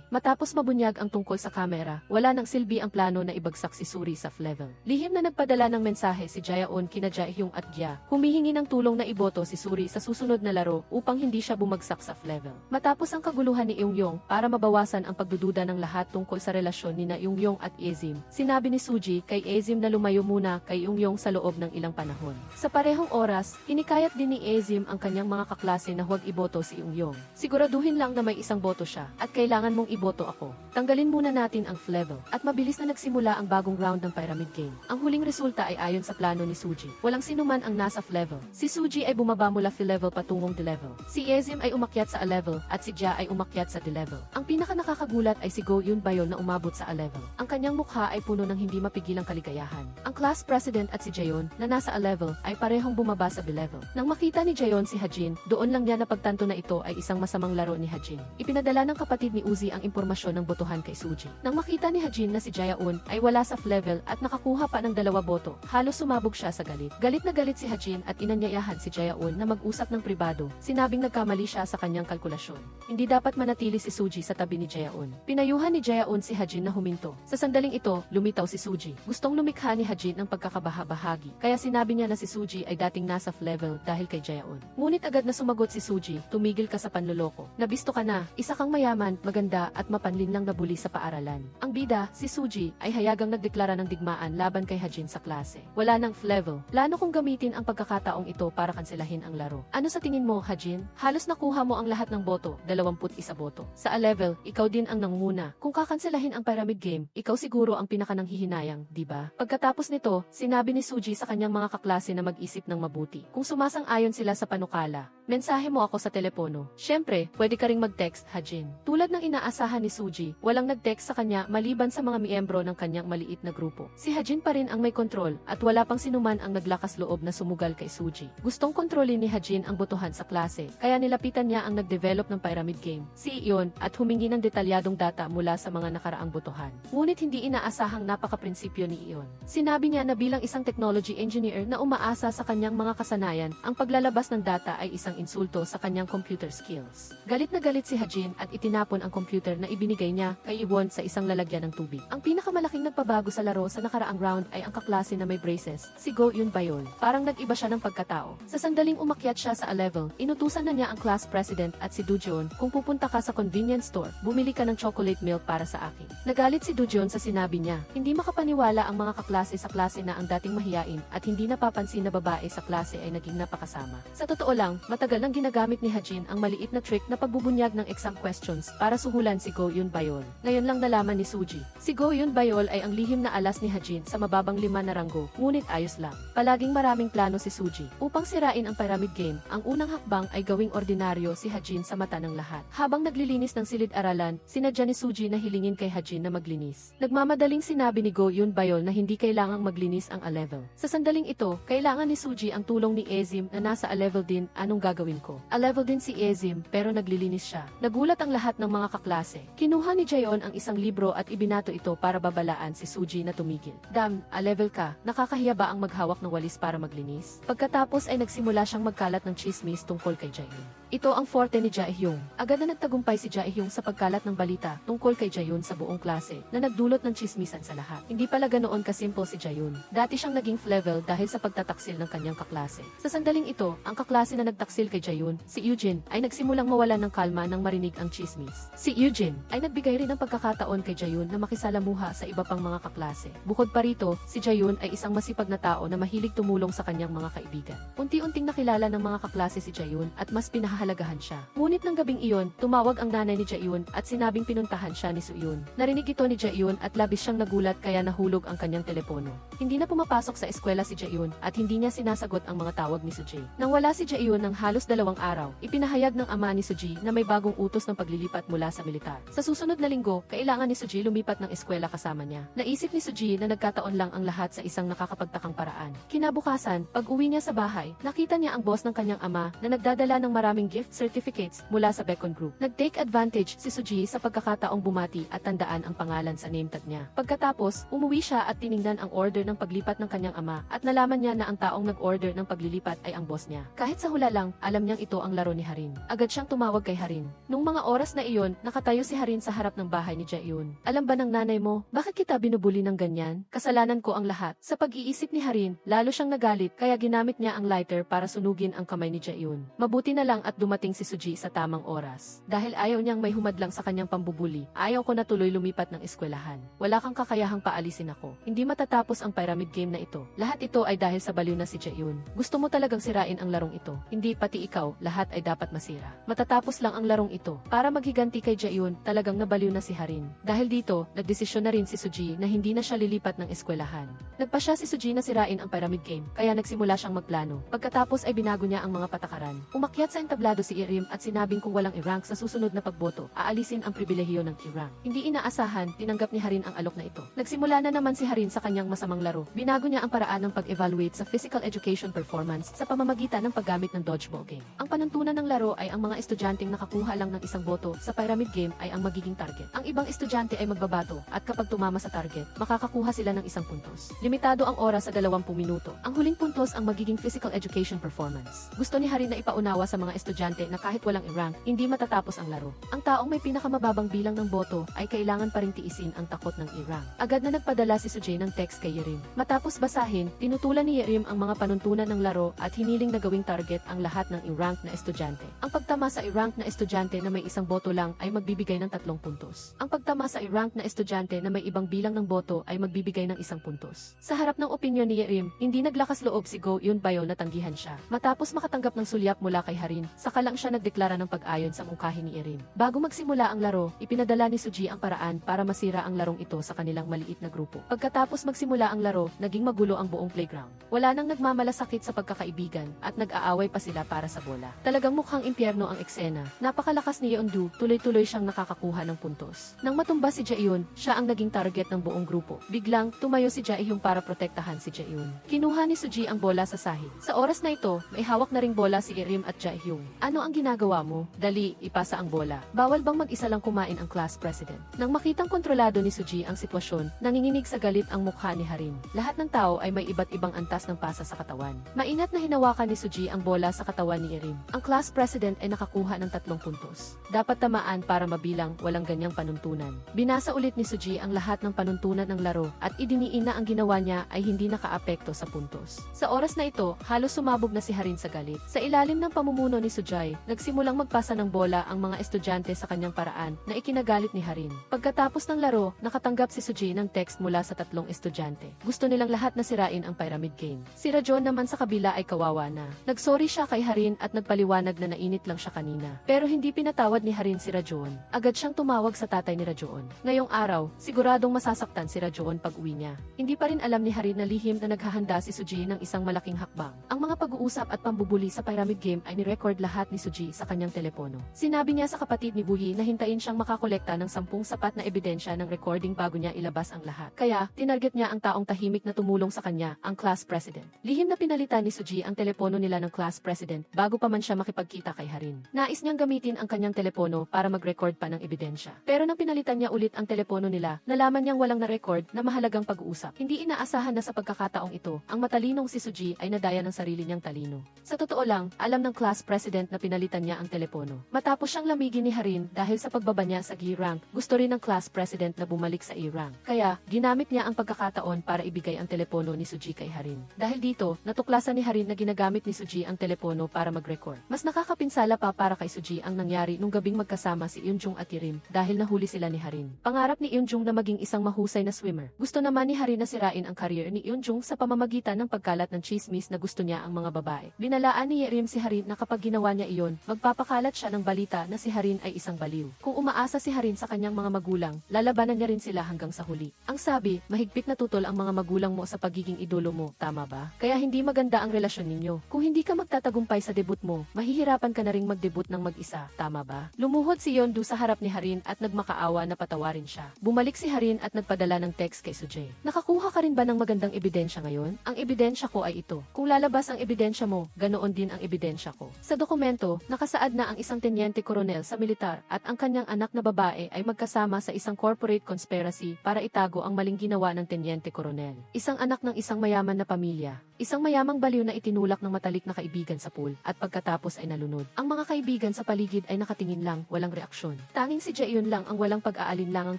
Matapos mabunyag ang tungkol sa kamera, wala nang silbi ang plano na ibagsak si Suri sa level. Lihim na nagpadala ng mensahe si Jaeyoon kina Jaehyung at Gya, humihingi ng tulong na iboto si Suri sa susunod na laro upang hindi siya bumagsak sa level. Matapos ang kaguluhan ni Eungyong para mabawasan ang pagdududa ng lahat tungkol sa relasyon ni Eungyong at Ezim, sinabi ni Suji kay Ezim na lumayo muna kay Eungyong sa loob ng ilang panahon. Sa parehong oras, hinikayat din ni Ezim ang kanyang mga kaklase na huwag iboto si Eungyong. Siguraduhin lang na may isang boto siya at kailangan mong iboto ako. Tanggalin muna natin ang level at mabilis na nagsimula ang bagong round ng Pyramid Game. Ang huling resulta ay ayon sa plano ni Suji. Walang sinuman ang nasa level. Si Suji ay bumaba mula level patungong D-level. Si Ezim ay umakyat sa A-level at si Gya ay umakyat sa D-level. Ang pinaka nakakagulat ay si Go Yoon Bayol na umabot sa A-level. Ang kanyang mukha ay puno ng hindi mapigilang kaligayahan. Ang class president at si Jaeyoon na nasa A-level ay parehong bumaba sa B-level. Nang makita ni Jaeyoon si Hajin, doon lang niya napagtanto na ito ay isang masamang laro ni Hajin. Ipinadala ng kapatid ni Uzi ang impormasyon ng botohan kay Suji. Nang makita ni Hajin na si Jaeyoon ay wala sa level at nakakuha pa ng 2 boto, halos sumabog siya sa galit. Galit na galit si Hajin at inanyayahan si Jaeyoon na mag-usap ng pribado. Sinabing nagkamali siya sa kanyang kalkulasyon. Hindi dapat manatili si Suji sa tabi ni Jaeyoon. Pinayuhan ni Jaeyoon si Hajin na huminto. Sa sandaling ito, lumitaw si Suji. Gustong lumikha ni Hajin ng pagkakabaha-bahagi, kaya sinabi niya na si Suji ay dating nasa level dahil kay Jaeyoon. Ngunit agad na sumagot si Suji, tumigil ka sa panloloko. Nabisto ka na, isa kang mayaman, maganda at mapanlinlang na buli sa paaralan. Ang bida, si Suji, ay hayagang nagdeklara ng digmaan laban kay Hajin sa klase. Wala nang level. Plano kong gamitin ang pagkakataong ito para kanselahin ang laro. Ano sa tingin mo, Hajin? Halos nakuha mo ang lahat ng boto, 21 boto. Sa A-level, ikaw din ang nangunguna. Kung kakanselahin ang Pyramid Game, ikaw siguro ang pinakananghihinayang, di ba? Pagkatapos nito, sinabi ni Suji sa kanyang mga kaklase na mag-isip ng mabuti. Kung sumasang-ayon sila sa panukala, mensahe mo ako sa telepono. Syempre, pwede ka ring mag-text, Hajin. Tulad ng inaasahan ni Suji, walang nag-text sa kanya maliban sa mga miyembro ng kanyang maliit na grupo. Si Hajin pa rin ang may kontrol at wala pang sinuman ang naglakas loob na sumugal kay Suji. Gustong kontrolin ni Hajin ang botohan sa klase, kaya nilapitan niya ang nag-develop ng Pyramid Game, si Ion, at humingi ng detalyadong data mula sa mga nakaraang botohan. Ngunit hindi inaasahang napaka-prinsipyo ni Ion. Sinabi niya na bilang isang technology engineer na umaasa sa kanyang mga kasanayan, ang paglalabas ng data ay isang insulto sa kanyang computer skills. Galit na galit si Hajin at itinapon ang computer na ibinigay niya kay Iwon sa isang lalagyan ng tubig. Ang pinakamalaking nagpabago sa laro sa nakaraang round ay ang kaklase na may braces, si Go Yoon Bayol. Parang nag-iba siya ng pagkatao. Sa sandaling umakyat siya sa A-level, inutusan na niya ang class president at si Dujeon, kung pupunta ka sa convenience store, bumili ka ng chocolate milk para sa akin. Nagalit si Dujeon sa sinabi niya. Hindi makapaniwala ang mga kaklase sa klase na ang dating mahiyain at hindi napapansin na babae sa klase ay naging napakasama. Sa totoo lang, matagal nang ginagamit ni Hajin ang maliit na trick na pagbubunyag ng exam questions para suhulan si Go Yoon Bayol. Ngayon lang nalaman ni Suji. Si Go Yoon Bayol ay ang lihim na alas ni Hajin sa mababang 5 na ranggo, ngunit ayos lang. Palaging maraming plano si Suji. Upang sirain ang Pyramid Game, ang unang hakbang ay gawing ordinaryo si Hajin sa mata ng lahat. Habang naglilinis ng silid-aralan, sinadya ni Suji na hilingin kay Hajin na maglinis. Nagmamadaling sinabi ni Go Yoon Bayol na hindi kailangang maglinis ang A-level. Sa sandaling ito, kailangan ni Suji ang tulong ni Ezim na nasa A-level din. Anong gagawin ko? A-level din si Ezim pero naglilinis siya. Nagulat ang lahat ng mga kaklase. Kinuha ni Jaeyoon ang isang libro at ibinato ito para babalaan si Suji na tumigil. Dam, A-level ka, nakakahiya ba ang maghawak ng walis para maglinis? Pagkatapos ay nagsimula siyang magkalat ng chismis tungkol kay Jaeyoon. Ito ang forte ni Jaehyung. Agad na nagtagumpay si Jaehyung sa pagkalat ng balita tungkol kay Jaeyoon sa buong klase na nagdulot ng chismisan sa lahat. Hindi pala ganoon kasimple si Jaeyoon. Dati siyang naging level dahil sa pagtataksil ng kanyang kaklase. Sa sandaling ito, ang kaklase na nagtaksil kay Jaeyoon, si Eugene, ay nagsimulang mawalan ng kalma nang marinig ang chismis. Si Eugene ay nagbigay rin ng pagkakataon kay Jaeyoon na makisalamuha sa iba pang mga kaklase. Bukod pa rito, si Jaeyoon ay isang masipag na tao na mahilig tumulong sa kanyang mga kaibigan. Unti-unting nakilala ng mga kaklase si Jaeyoon at mas pinahahalagahan siya. Ngunit ng gabing iyon, tumawag ang nanay ni Jaeyoon at sinabing pinuntahan siya ni Suyoon. Narinig ito ni Jaeyoon at labis siyang nagulat kaya nahulog ang kanyang telepono. Hindi na pumapasok sa eskwela si Jaeyoon at hindi niya sinasagot ang mga tawag ni Suji. Nang wala si Jaeyoon ng halos 2 araw, ipinahayag ng ama ni Suji na may bagong utos ng paglilipat mula sa militar. Sa susunod na linggo, kailangan ni Suji lumipat ng eskwela kasama niya. Naisip ni Suji na nagkataon lang ang lahat sa isang nakakapagtakang paraan. Kinabukasan, pag uwi niya sa bahay, nakita niya ang boss ng kanyang ama na nagdadala ng maraming maraming gift certificates mula sa Beacon Group. Nag-take advantage si Suji sa pagkakataong bumati at tandaan ang pangalan sa name tag niya. Pagkatapos, umuwi siya at tiningnan ang order ng paglipat ng kanyang ama at nalaman niya na ang taong nag-order ng paglilipat ay ang boss niya. Kahit sa hula lang, alam niyang ito ang laro ni Harin. Agad siyang tumawag kay Harin. Nung mga oras na iyon, nakatayo si Harin sa harap ng bahay ni Jaehyun. Alam ba ng nanay mo, bakit kita binubuli ng ganyan? Kasalanan ko ang lahat. Sa pag-iisip ni Harin, lalo siyang nagalit kaya ginamit niya ang lighter para sunugin ang kamay ni Jaehyun. Mabuti na lang at dumating si Suji sa tamang oras. Dahil ayaw niyang may humadlang sa kanyang pambubuli, ayaw ko na tuloy lumipat ng eskwelahan. Wala kang kakayahang paalisin ako. Hindi matatapos ang pyramid game na ito. Lahat ito ay dahil sa baliw na si Jaehyun. Gusto mo talagang sirain ang larong ito. Hindi pati ikaw, lahat ay dapat masira. Matatapos lang ang larong ito. Para maghiganti kay Jaehyun, talagang nabaliw na si Harin. Dahil dito, nagdesisyon na rin si Suji na hindi na siya lilipat ng eskwelahan. Nagpa siya si Suji na sirain ang pyramid game, kaya nagsimula siyang magplano. Pagkatapos ay binago niya ang mga patakaran. Umakyat sa entablado si Irim at sinabing kung walang i-rank sa susunod na pagboto, aalisin ang pribilehiyo ng i-rank. Hindi inaasahan, tinanggap ni Harin ang alok na ito. Nagsimula na naman si Harin sa kanyang masamang laro. Binago niya ang paraan ng pag-evaluate sa physical education performance sa pamamagitan ng paggamit ng dodgeball game. Ang panuntunan ng laro ay ang mga estudyanteng nakakuha lang ng isang boto sa pyramid game ay ang magiging target. Ang ibang estudyante ay magbabato at kapag tumama sa target, makakakuha sila ng isang puntos. Limitado ang oras sa 20 minuto. Ang huling puntos ang magiging physical education performance. Gusto ni Harin na ipaunawa sa mga estudyante na kahit walang i-rank, hindi matatapos ang laro. Ang taong may pinakamababang bilang ng boto ay kailangan pa ring tiisin ang takot ng i-rank. Agad na nagpadala si Suji ng text kay Yerim. Matapos basahin, tinutulan ni Yerim ang mga panuntunan ng laro at hiniling na gawing target ang lahat ng i-rank na estudyante. Ang pagtama sa i-rank na estudyante na may isang boto lang ay magbibigay ng 3 puntos. Ang pagtama sa i-rank na estudyante na may ibang bilang ng boto ay magbibigay ng 1 puntos. Sa harap ng opinyon ni Yerim, hindi naglakas loob si Go Eun Bayo na tanggihan siya. Matapos makatanggap ng sulyap mula kay Harin, saka lang siya nagdeklara ng pag-ayon sa mungkahi ni Yerim. Bago magsimula ang laro, ipinadala ni Suji ang paraan para masira ang larong ito sa kanilang maliit na grupo. Pagkatapos magsimula ang laro, naging magulo ang buong playground. Wala nang nagmamalasakit sa pagkakaibigan at nag-aaway pa sila para sa bola. Talagang mukhang impyerno ang eksena. Napakalakas ni Yeondu, tuloy-tuloy siyang nakakakuha ng puntos. Nang matumba si Jaehyun, siya ang naging target ng buong grupo. Biglang, tumayo si Jaehyun para protektahan si Jaehyun. Kinuha ni Suji ang bola sa sahig. Sa oras na ito, may hawak na ring bola si Irim at Jaehyun. Ano ang ginagawa mo? Dali, ipasa ang bola. Bawal bang mag-isa lang kumain ang class president? Nang makitang kontrolado ni Suji ang sitwasyon, nanginginig sa galit ang mukha ni Harin. Lahat ng tao ay may iba't ibang antas ng pasa sa katawan. Maingat na hinawakan ni Suji ang bola sa katawan ni Irim. Ang class president ay nakakuha ng 3 puntos. Dapat tamaan para mabilang, walang ganyang panuntunan. Binasa ulit ni Suji ang lahat ng panuntunan ng laro at idiniin na ang ginawa niya ay hindi nakaapekto sa puntos. Sa oras na ito, halos sumabog na si Harin sa galit. Sa ilalim ng pamumuno ni Sujay, nagsimulang magpasa ng bola ang mga estudyante sa kanyang paraan na ikinagalit ni Harin. Pagkatapos ng laro, nakatanggap si Suji ng text mula sa 3 estudyante. Gusto nilang lahat na sirain ang pyramid game. Si Rajon naman sa kabila ay kawawa na. Nagsorry siya kay Harin at nagpaliwanag na nainit lang siya kanina. Pero hindi pinatawad ni Harin si Rajon. Agad siyang tumawag sa tatay ni Rajon. Ngayong araw, siguradong masasaktan si Rajon pag uwi niya. Hindi pa rin alam ni Harin na lihim na naghahanda si Suji ng isang malaking hakbang. Ang mga pag-uusap at pambubuli sa pyramid game ay ni-record lahat ni Suji sa kanyang telepono. Sinabi niya sa kapatid ni Buhi na hintayin siyang makakolekta ng 10 sapat na ebidensya ng recording bago niya ilabas ang lahat. Kaya, tinarget niya ang taong tahimik na tumulong sa kanya, ang class president. Lihim na pinalitan ni Suji ang telepono nila ng class president bago pa man siya makipagkita kay Harin. Nais niyang gamitin ang kanyang telepono para mag-record pa ng ebidensya. Pero nang pinalitan niya ulit ang telepono nila, nalaman niyang walang na-record na mahalagang pag-uusap. Hindi inaasahan na sa pagkakataong ito, ang matalinong si Suji ay nadaya ng sarili niyang talino. Sa totoo lang, alam ng class president na pinalitan niya ang telepono. Matapos siyang lamigin ni Harin dahil sa pagbaba niya sa G-rank, gusto rin ng class president na bumalik sa E-rank. Kaya, ginamit niya ang pagkakataon para ibigay ang telepono ni Suji kay Harin. Dahil dito, natuklasan ni Harin na ginagamit ni Suji ang telepono para mag-record. Mas nakakapinsala pa para kay Suji ang nangyari nung gabing magkasama si Eunjung at Irim dahil nahuli sila ni Harin. Pangarap ni Eunjung na maging isang mahusay na swimmer. Gusto naman ni Harin na sirain ang career ni Eunjung sa pamamagitan ng pagkalat ng chismis na gusto niya ang mga babae. Binalaan ni Yerim si Harin na kapag ginawa niya iyon, magpapakalat siya ng balita na si Harin ay isang baliw. Kung umaasa si Harin sa kanyang mga magulang, lalabanan niya rin sila hanggang sa huli. Ang sabi, mahigpit na tutol ang mga magulang mo sa pagiging idolo mo, tama ba? Kaya hindi maganda ang relasyon ninyo. Kung hindi ka magtatagumpay sa debut mo, mahihirapan ka na ring mag-debut ng mag-isa, tama ba? Lumuhod si Yeondu sa harap ni Harin at nagmakaawa na patawarin siya. Bumalik si Harin at nagpadala ng text kay Sujay. Nakakuha ka rin ba ng magandang ebidensya ngayon? Ang ebidensya ko ay ito. Kung lalabas ang ebidensya mo, ganoon din ang ebidensya ko. Sa momento, nakasaad na ang isang tenyente koronel sa militar at ang kanyang anak na babae ay magkasama sa isang corporate conspiracy para itago ang maling ginawa ng tenyente koronel. Isang anak ng isang mayaman na pamilya. Isang mayamang baliw na itinulak ng matalik na kaibigan sa pool at pagkatapos ay nalunod. Ang mga kaibigan sa paligid ay nakatingin lang, walang reaksyon. Tanging si Jaehyun lang ang walang pag-aalinlangang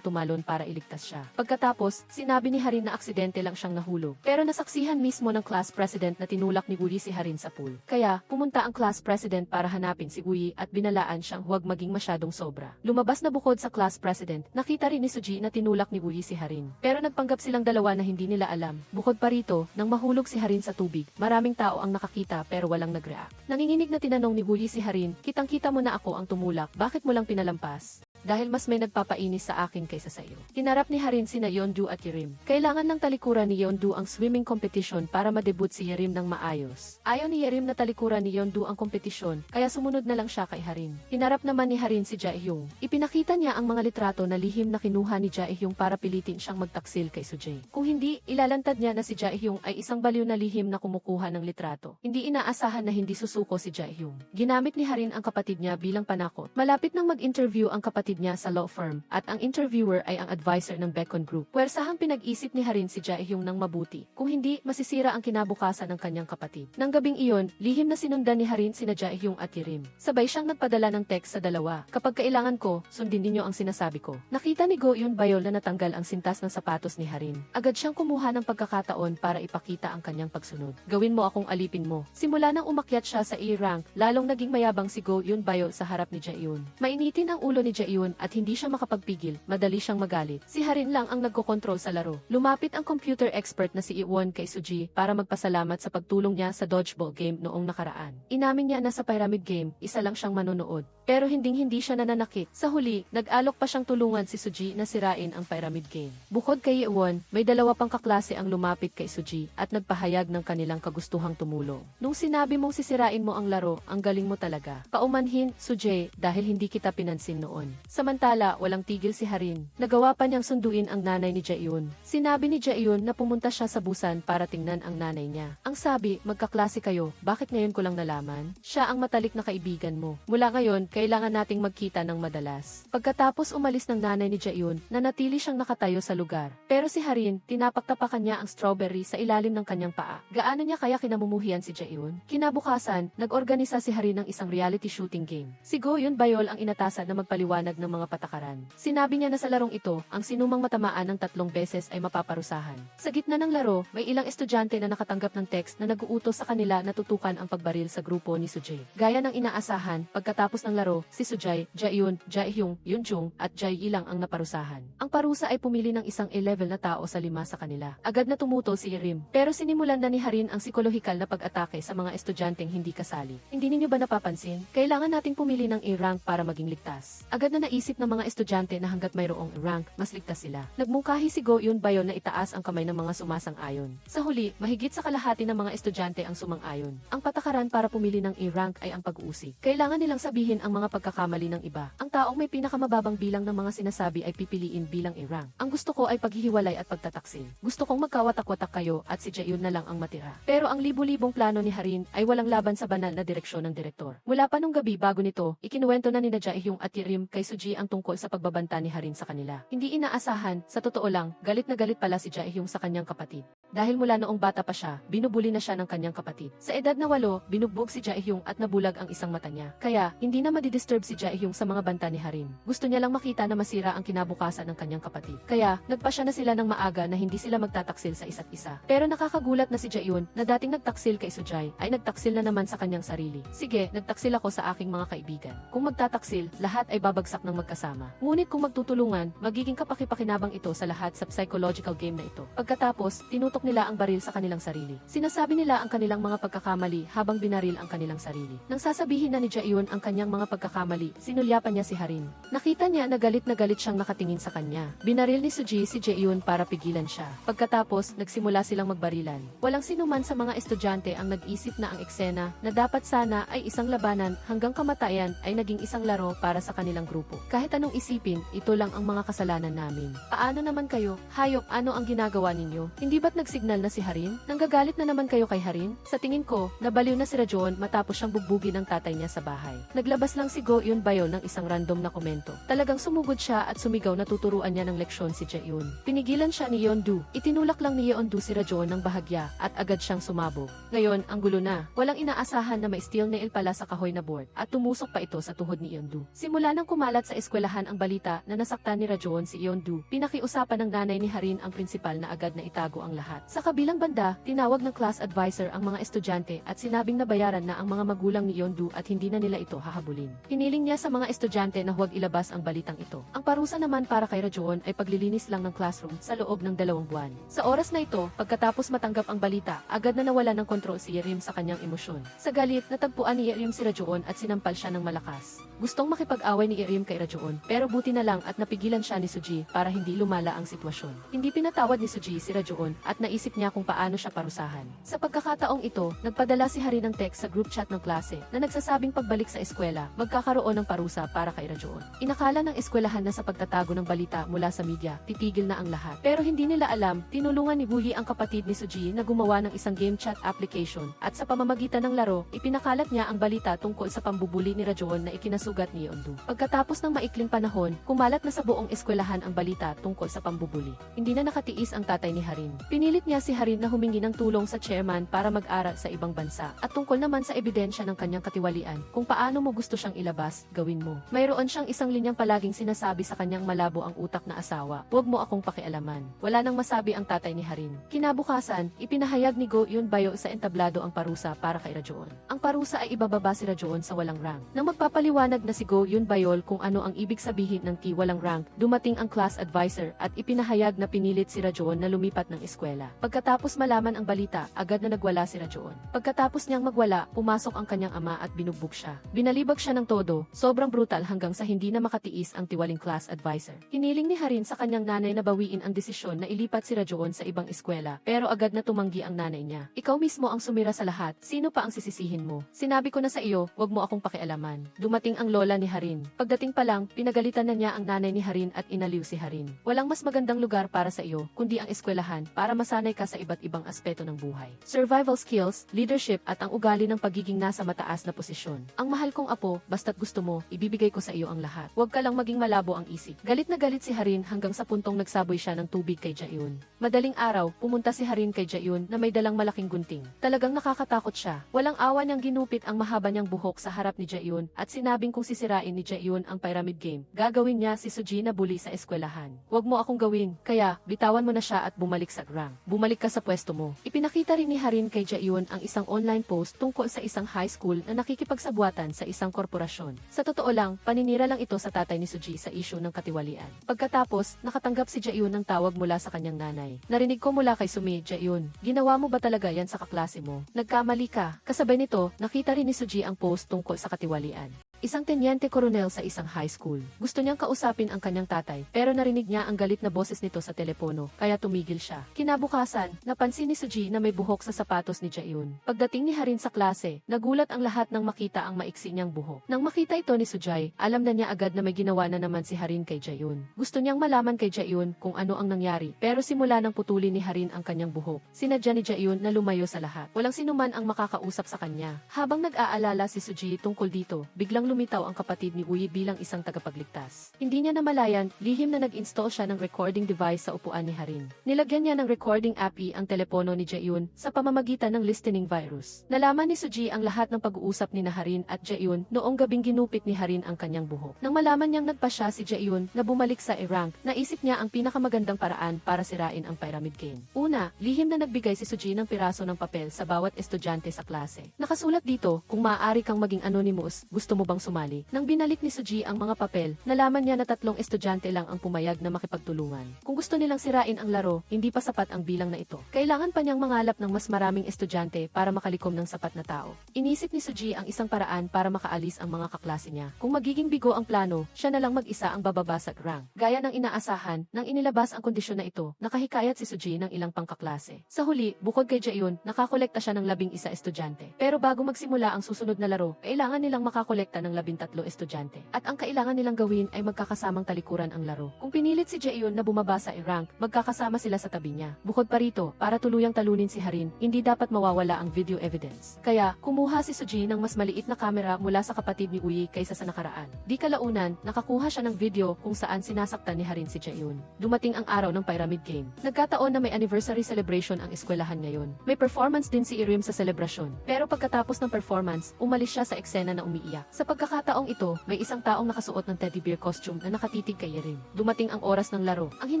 tumalon para iligtas siya. Pagkatapos, sinabi ni Harin na aksidente lang siyang nahulog. Pero nasaksihan mismo ng class president na tinulak ni Wooyi si Harin sa pool. Kaya, pumunta ang class president para hanapin si Wooyi at binalaan siyang huwag maging masyadong sobra. Lumabas na bukod sa class president, nakita rin ni Suji na tinulak ni Wooyi si Harin. Pero nagpanggap silang dalawa na hindi nila alam. Bukod pa rito, nang mahulog si Harin sa tubig, maraming tao ang nakakita pero walang nag-react. Nanginginig na tinanong ni Wooyi si Harin, kitang-kita mo na ako ang tumulak, bakit mo lang pinalampas? Dahil mas may nagpapainis sa akin kaysa sa iyo. Hinarap ni Harin sina Yeondu at Yerim. Kailangan ng talikuran ni Yeondu ang swimming competition para madebut si Yerim ng maayos. Ayaw ni Yerim na talikuran ni Yeondu ang kompetisyon, kaya sumunod na lang siya kay Harin. Hinarap naman ni Harin si Jaehyung. Ipinakita niya ang mga litrato na lihim na kinuha ni Jaehyung para pilitin siyang magtaksil kay Sujay. Kung hindi, ilalantad niya na si Jaehyung ay isang baliw na lihim na kumukuha ng litrato. Hindi inaasahan na hindi susuko si Jaehyung. Ginamit ni Harin ang kapatid niya bilang panakot. Malapit nang mag-interview ang kapatid niya sa law firm at ang interviewer ay ang advisor ng Baekon Group. Puwersahang pinag-isip ni Harin si Jaehyung ng mabuti. Kung hindi, masisira ang kinabukasan ng kanyang kapatid. Nang gabing iyon, lihim na sinundan ni Harin sina Jaehyung at Yerim. Sabay siyang nagpadala ng text sa dalawa. Kapag kailangan ko, sundin ninyo ang sinasabi ko. Nakita ni Go Eun Bayol na natanggal ang sintas ng sapatos ni Harin. Agad siyang kumuha ng pagkakataon para ipakita ang kanyang pagsunod. Gawin mo akong alipin mo. Simula nang umakyat siya sa A-rank, lalong naging mayabang si Go Eun Bayol sa harap ni Jaehyung. Mainitin ang ulo ni Jaehyung at hindi siya makapagpigil, madali siyang magalit. Si Harin lang ang nagkokontrol sa laro. Lumapit ang computer expert na si Iwon kay Suji para magpasalamat sa pagtulong niya sa dodgeball game noong nakaraan. Inamin niya na sa pyramid game, isa lang siyang manonood. Pero hindi siya nananakit. Sa huli, nag-alok pa siyang tulungan si Suji na sirain ang pyramid game. Bukod kay Iwon, may dalawa pang kaklase ang lumapit kay Suji at nagpahayag ng kanilang kagustuhang tumulong. Nung sinabi mong sisirain mo ang laro, ang galing mo talaga. Paumanhin, Suji, dahil hindi kita pinansin noon. Samantala, walang tigil si Harin. Nagawa pa niyang sunduin ang nanay ni Jaehyun. Sinabi ni Jaehyun na pumunta siya sa Busan para tingnan ang nanay niya. Ang sabi, magkaklase kayo, bakit ngayon ko lang nalaman? Siya ang matalik na kaibigan mo. Mula ngayon, kailangan nating magkita ng madalas. Pagkatapos umalis ng nanay ni Jaehyun, nanatili siyang nakatayo sa lugar. Pero si Harin, tinapaktapakan niya ang strawberry sa ilalim ng kanyang paa. Gaano niya kaya kinamumuhian si Jaehyun? Kinabukasan, nag-organisa si Harin ng isang reality shooting game. Si Go Eun Bayol ang inatasan na magpaliwanag ng mga patakaran. Sinabi niya na sa larong ito, ang sinumang matamaan ng 3 beses ay mapaparusahan. Sa gitna ng laro, may ilang estudyante na nakatanggap ng text na nag-uutos sa kanila na tutukan ang pagbaril sa grupo ni Sujay. Gaya ng inaasahan, pagkatapos ng laro, si Sujay, Jaehyun, Jaehyung, Yeonjung, at Jae-yi lang ang naparusahan. Ang parusa ay pumili ng isang A-level na tao sa 5 sa kanila. Agad na tumutol si Yerim. Pero sinimulan na ni Harin ang psikolohikal na pag-atake sa mga estudyanteng hindi kasali. Hindi ninyo ba napapansin? Kailangan nating pumili ng A-rank para maging ligtas. Agad na naisip ng mga estudyante na hanggat mayroong rank, mas ligtas sila. Nagmungkahi si Go Eun Bayol na itaas ang kamay ng mga sumasang-ayon. Sa huli, mahigit sa kalahati ng mga estudyante ang sumang-ayon. Ang patakaran para pumili ng A-rank ay ang pag-uusig. Kailangan nilang sabihin ang mga pagkakamali ng iba. Ang taong may pinakamababang bilang ng mga sinasabi ay pipiliin bilang A-rank. Ang gusto ko ay paghihiwalay at pagtataksil. Gusto kong magkawatak-watak kayo at si Jaehyun na lang ang matira. Pero ang libu-libong plano ni Harin ay walang laban sa banal na direksyon ng direktor. Mula pa nung gabi bago nito, ikinuwento na ni Jaehyung at Yerim kay Suji ang tungkol sa pagbabanta ni Harin sa kanila. Hindi inaasahan, sa totoo lang, galit na galit pala si Jaehyung sa kanyang kapatid. Dahil mula noong bata pa siya, binubuli na siya ng kanyang kapatid. Sa edad na 8, binugbog si Jaehyung at nabulag ang isang mata niya. Kaya, hindi na madidisturb si Jaehyung sa mga banta ni Harin. Gusto niya lang makita na masira ang kinabukasan ng kanyang kapatid. Kaya, nagpasya na sila ng maaga na hindi sila magtataksil sa isa't isa. Pero nakakagulat na si Jaehyun, na dating nagtaksil kay Sujay, ay nagtaksil na naman sa kanyang sarili. Sige, nagtaksil ako sa aking mga kaibigan. Kung magtataksil, lahat ay babagsak ng magkasama. Ngunit kung magtutulungan, magiging kapakipakinabang ito sa lahat sa psychological game na ito. Pagkatapos, tinutok nila ang baril sa kanilang sarili. Sinasabi nila ang kanilang mga pagkakamali habang binaril ang kanilang sarili. Nang sasabihin na ni Jaehyun ang kanyang mga pagkakamali, sinulyapan niya si Harin. Nakita niya na galit siyang nakatingin sa kanya. Binaril ni Suji si Jaehyun para pigilan siya. Pagkatapos, nagsimula silang magbarilan. Walang sinuman sa mga estudyante ang nag-isip na ang eksena na dapat sana ay isang labanan hanggang kamatayan ay naging isang laro para sa kanilang grupo. Kahit anong isipin, ito lang ang mga kasalanan namin. Paano naman kayo? Hayop, ano ang ginagawa ninyo? Hindi ba't nagsignal na si Harin? Nanggagalit na naman kayo kay Harin? Sa tingin ko, nabaliw na si Rajon matapos siyang bugbugin ng tatay niya sa bahay. Naglabas lang si Go Eun Bayol ng isang random na komento. Talagang sumugod siya at sumigaw na tuturuan niya ng leksyon si Jaeun. Pinigilan siya ni Yeondu. Itinulak lang ni Yeondu si Rajon ng bahagya at agad siyang sumabog. Ngayon, ang gulo na. Walang inaasahan na may steel nail pala sa kahoy na board at tumusok pa ito sa tuhod ni Yeondu. Simula nang kumalat sa eskwelahan ang balita na nasaktan ni Rajon si Yeondu, pinakiusapan ng nanay ni Harin ang prinsipal na agad na itago ang lahat. Sa kabilang banda, tinawag ng class advisor ang mga estudyante at sinabing nabayaran na ang mga magulang ni Yeondu at hindi na nila ito hahabulin. Hiniling niya sa mga estudyante na huwag ilabas ang balitang ito. Ang parusa naman para kay Rajon ay paglilinis lang ng classroom sa loob ng 2 buwan. Sa oras na ito, pagkatapos matanggap ang balita, agad na nawala ng kontrol si Yerim sa kanyang emosyon. Sa galit, natagpuan ni Yerim si Rajon at sinampal siya ng malakas. Gustong makipag-away ni Yerim kay Rajon, pero buti na lang at napigilan siya ni Suji para hindi lumala ang sitwasyon. Hindi pinatawad ni Suji si Rajon at naisip niya kung paano siya parusahan. Sa pagkakataong ito, nagpadala si Harin ng text sa group chat ng klase na nagsasabing pagbalik sa eskwela, magkakaroon ng parusa para kay Rajon. Inakala ng eskwelahan na sa pagtatago ng balita mula sa media, titigil na ang lahat. Pero hindi nila alam, tinulungan ni Woohee ang kapatid ni Suji na gumawa ng isang game chat application at sa pamamagitan ng laro, ipinakalat niya ang balita tungkol sa pambubuli ni Rajon na ikinasugat ni Yeondu. Pagkatapos ng maikling panahon, kumalat na sa buong eskwelahan ang balita tungkol sa pambubuli. Hindi na nakatiis ang tatay ni Harin. Pinilit niya si Harin na humingi ng tulong sa chairman para mag-aral sa ibang bansa. At tungkol naman sa ebidensya ng kanyang katiwalian, kung paano mo gusto siyang ilabas, gawin mo. Mayroon siyang isang linyang palaging sinasabi sa kanyang malabo ang utak na asawa, huwag mo akong pakialaman. Wala nang masabi ang tatay ni Harin. Kinabukasan, ipinahayag ni Go Eun Bayol sa entablado ang parusa para kay Rajon. Ang parusa ay ibababa si Rajon sa walang rank. Nang magpapaliwanag na si Go Eun Bayol kung ano ang ibig sabihin ng walang rank, dumating ang class advisor at ipinahayag na pinilit si Rajon na lumipat ng eskwela. Pagkatapos malaman ang balita, agad na nagwala si Rajon. Pagkatapos niyang magwala, pumasok ang kanyang ama at binugbog siya. Binalibag siya ng todo, sobrang brutal hanggang sa hindi na makatiis ang tiwaling class advisor. Hiniling ni Harin sa kanyang nanay na bawiin ang desisyon na ilipat si Rajon sa ibang eskwela, pero agad na tumanggi ang nanay niya. Ikaw mismo ang sumira sa lahat, sino pa ang sisisihin mo? Sinabi ko na sa iyo, wag mo akong pakialaman. Dumating ang lola ni Harin. Pagdating pa lang, pinagalitan na niya ang nanay ni Harin at inaliw si Harin. Walang mas magandang lugar para sa iyo, kundi ang eskwelahan para masanay ka sa iba't ibang aspeto ng buhay. Survival skills, leadership at ang ugali ng pagiging nasa mataas na posisyon. Ang mahal kong apo, basta't gusto mo, ibibigay ko sa iyo ang lahat. Huwag ka lang maging malabo ang isip. Galit na galit si Harin hanggang sa puntong nagsaboy siya ng tubig kay Jaeun. Madaling araw, pumunta si Harin kay Jaeun na may dalang malaking gunting. Talagang nakakatakot siya. Walang awa niyang ginupit ang mahaba niyang buhok sa harap ni Jaeun at sinabing kung sisirain ni Jaeun ang pyramid game, gagawin niya si Suji na bully sa eskwelahan. Huwag mo akong gawin, kaya bitawan mo na siya at bumalik sa rank. Bumalik ka sa pwesto mo. Ipinakita rin ni Harin kay Jaeun ang isang online post tungkol sa isang high school na nakikipagsabuatan sa isang korporasyon. Sa totoo lang, paninira lang ito sa tatay ni Suji sa issue ng katiwalian. Pagkatapos, nakatanggap si Jaeun ng tawag mula sa kanyang nanay. Narinig ko mula kay Sumi, Jaeun, ginawa mo ba talaga yan sa kaklase mo? Nagkamali ka. Kasabay nito, nakita rin ni Suji ang post tungkol sa katiwalian. Isang tenyente koronel sa isang high school. Gusto niyang kausapin ang kanyang tatay, pero narinig niya ang galit na boses nito sa telepono, kaya tumigil siya. Kinabukasan, napansin ni Suji na may buhok sa sapatos ni Jaeun. Pagdating ni Harin sa klase, nagulat ang lahat nang makita ang maiksi niyang buhok. Nang makita ito ni Sujay, alam na niya agad na may ginawa na naman si Harin kay Jaeun. Gusto niyang malaman kay Jaeun kung ano ang nangyari, pero simula nang putulin ni Harin ang kanyang buhok, sinadya ni Jaeun na lumayo sa lahat. Walang sinuman ang makakausap sa kanya. Habang nag-aalala si Suji tungkol dito, biglang lumitaw ang kapatid ni Woohee bilang isang tagapagligtas. Hindi niya namalayan, lihim na nag-install siya ng recording device sa upuan ni Harin. Nilagyan niya ng recording app ang telepono ni Jaeun sa pamamagitan ng listening virus. Nalaman ni Suji ang lahat ng pag-uusap ni Harin at Jaeun noong gabing ginupit ni Harin ang kanyang buhok. Nang malaman niyang nagpasya si Jaeun na bumalik sa rank, naisip niya ang pinakamagandang paraan para sirain ang pyramid game. Una, lihim na nagbigay si Suji ng piraso ng papel sa bawat estudyante sa klase. Nakasulat dito, kung maaari kang maging anonymous, gusto mo bang sumali? Nang binalik ni Suji ang mga papel, nalaman niya na 3 estudyante lang ang pumayag na makipagtulungan. Kung gusto nilang sirain ang laro, hindi pa sapat ang bilang na ito. Kailangan pa niyang mangalap ng mas maraming estudyante para makalikom ng sapat na tao. Inisip ni Suji ang isang paraan para makaalis ang mga kaklase niya. Kung magiging bigo ang plano, siya na lang mag-isa ang bababa sa rank. Gaya ng inaasahan, nang inilabas ang kondisyon na ito, nakahikayat si Suji ng ilang pangkaklase. Sa huli, bukod kay Jaeun, nakakolekta siya ng 11 estudyante. Pero bago magsimula ang susunod na laro, kailangan nilang makakolekta ng ng 13 estudyante. At ang kailangan nilang gawin ay magkakasamang talikuran ang laro. Kung pinilit si Jaehyun na bumaba sa rank, magkakasama sila sa tabi niya. Bukod pa rito, para tuluyang talunin si Harin, hindi dapat mawawala ang video evidence. Kaya, kumuha si Suji ng mas maliit na kamera mula sa kapatid ni Uyi kaysa sa nakaraan. Di kalaunan, nakakuha siya ng video kung saan sinasaktan ni Harin si Jaehyun. Dumating ang araw ng Pyramid Game. Nagkataon na may anniversary celebration ang eskwelahan ngayon. May performance din si Irim sa selebrasyon. Pero pagkatapos ng performance, umalis siya sa eksena na umiiyak. Sa pagkakataong ito, may isang taong nakasuot ng teddy bear costume na nakatitig kay Irim. Dumating ang oras ng laro. Ang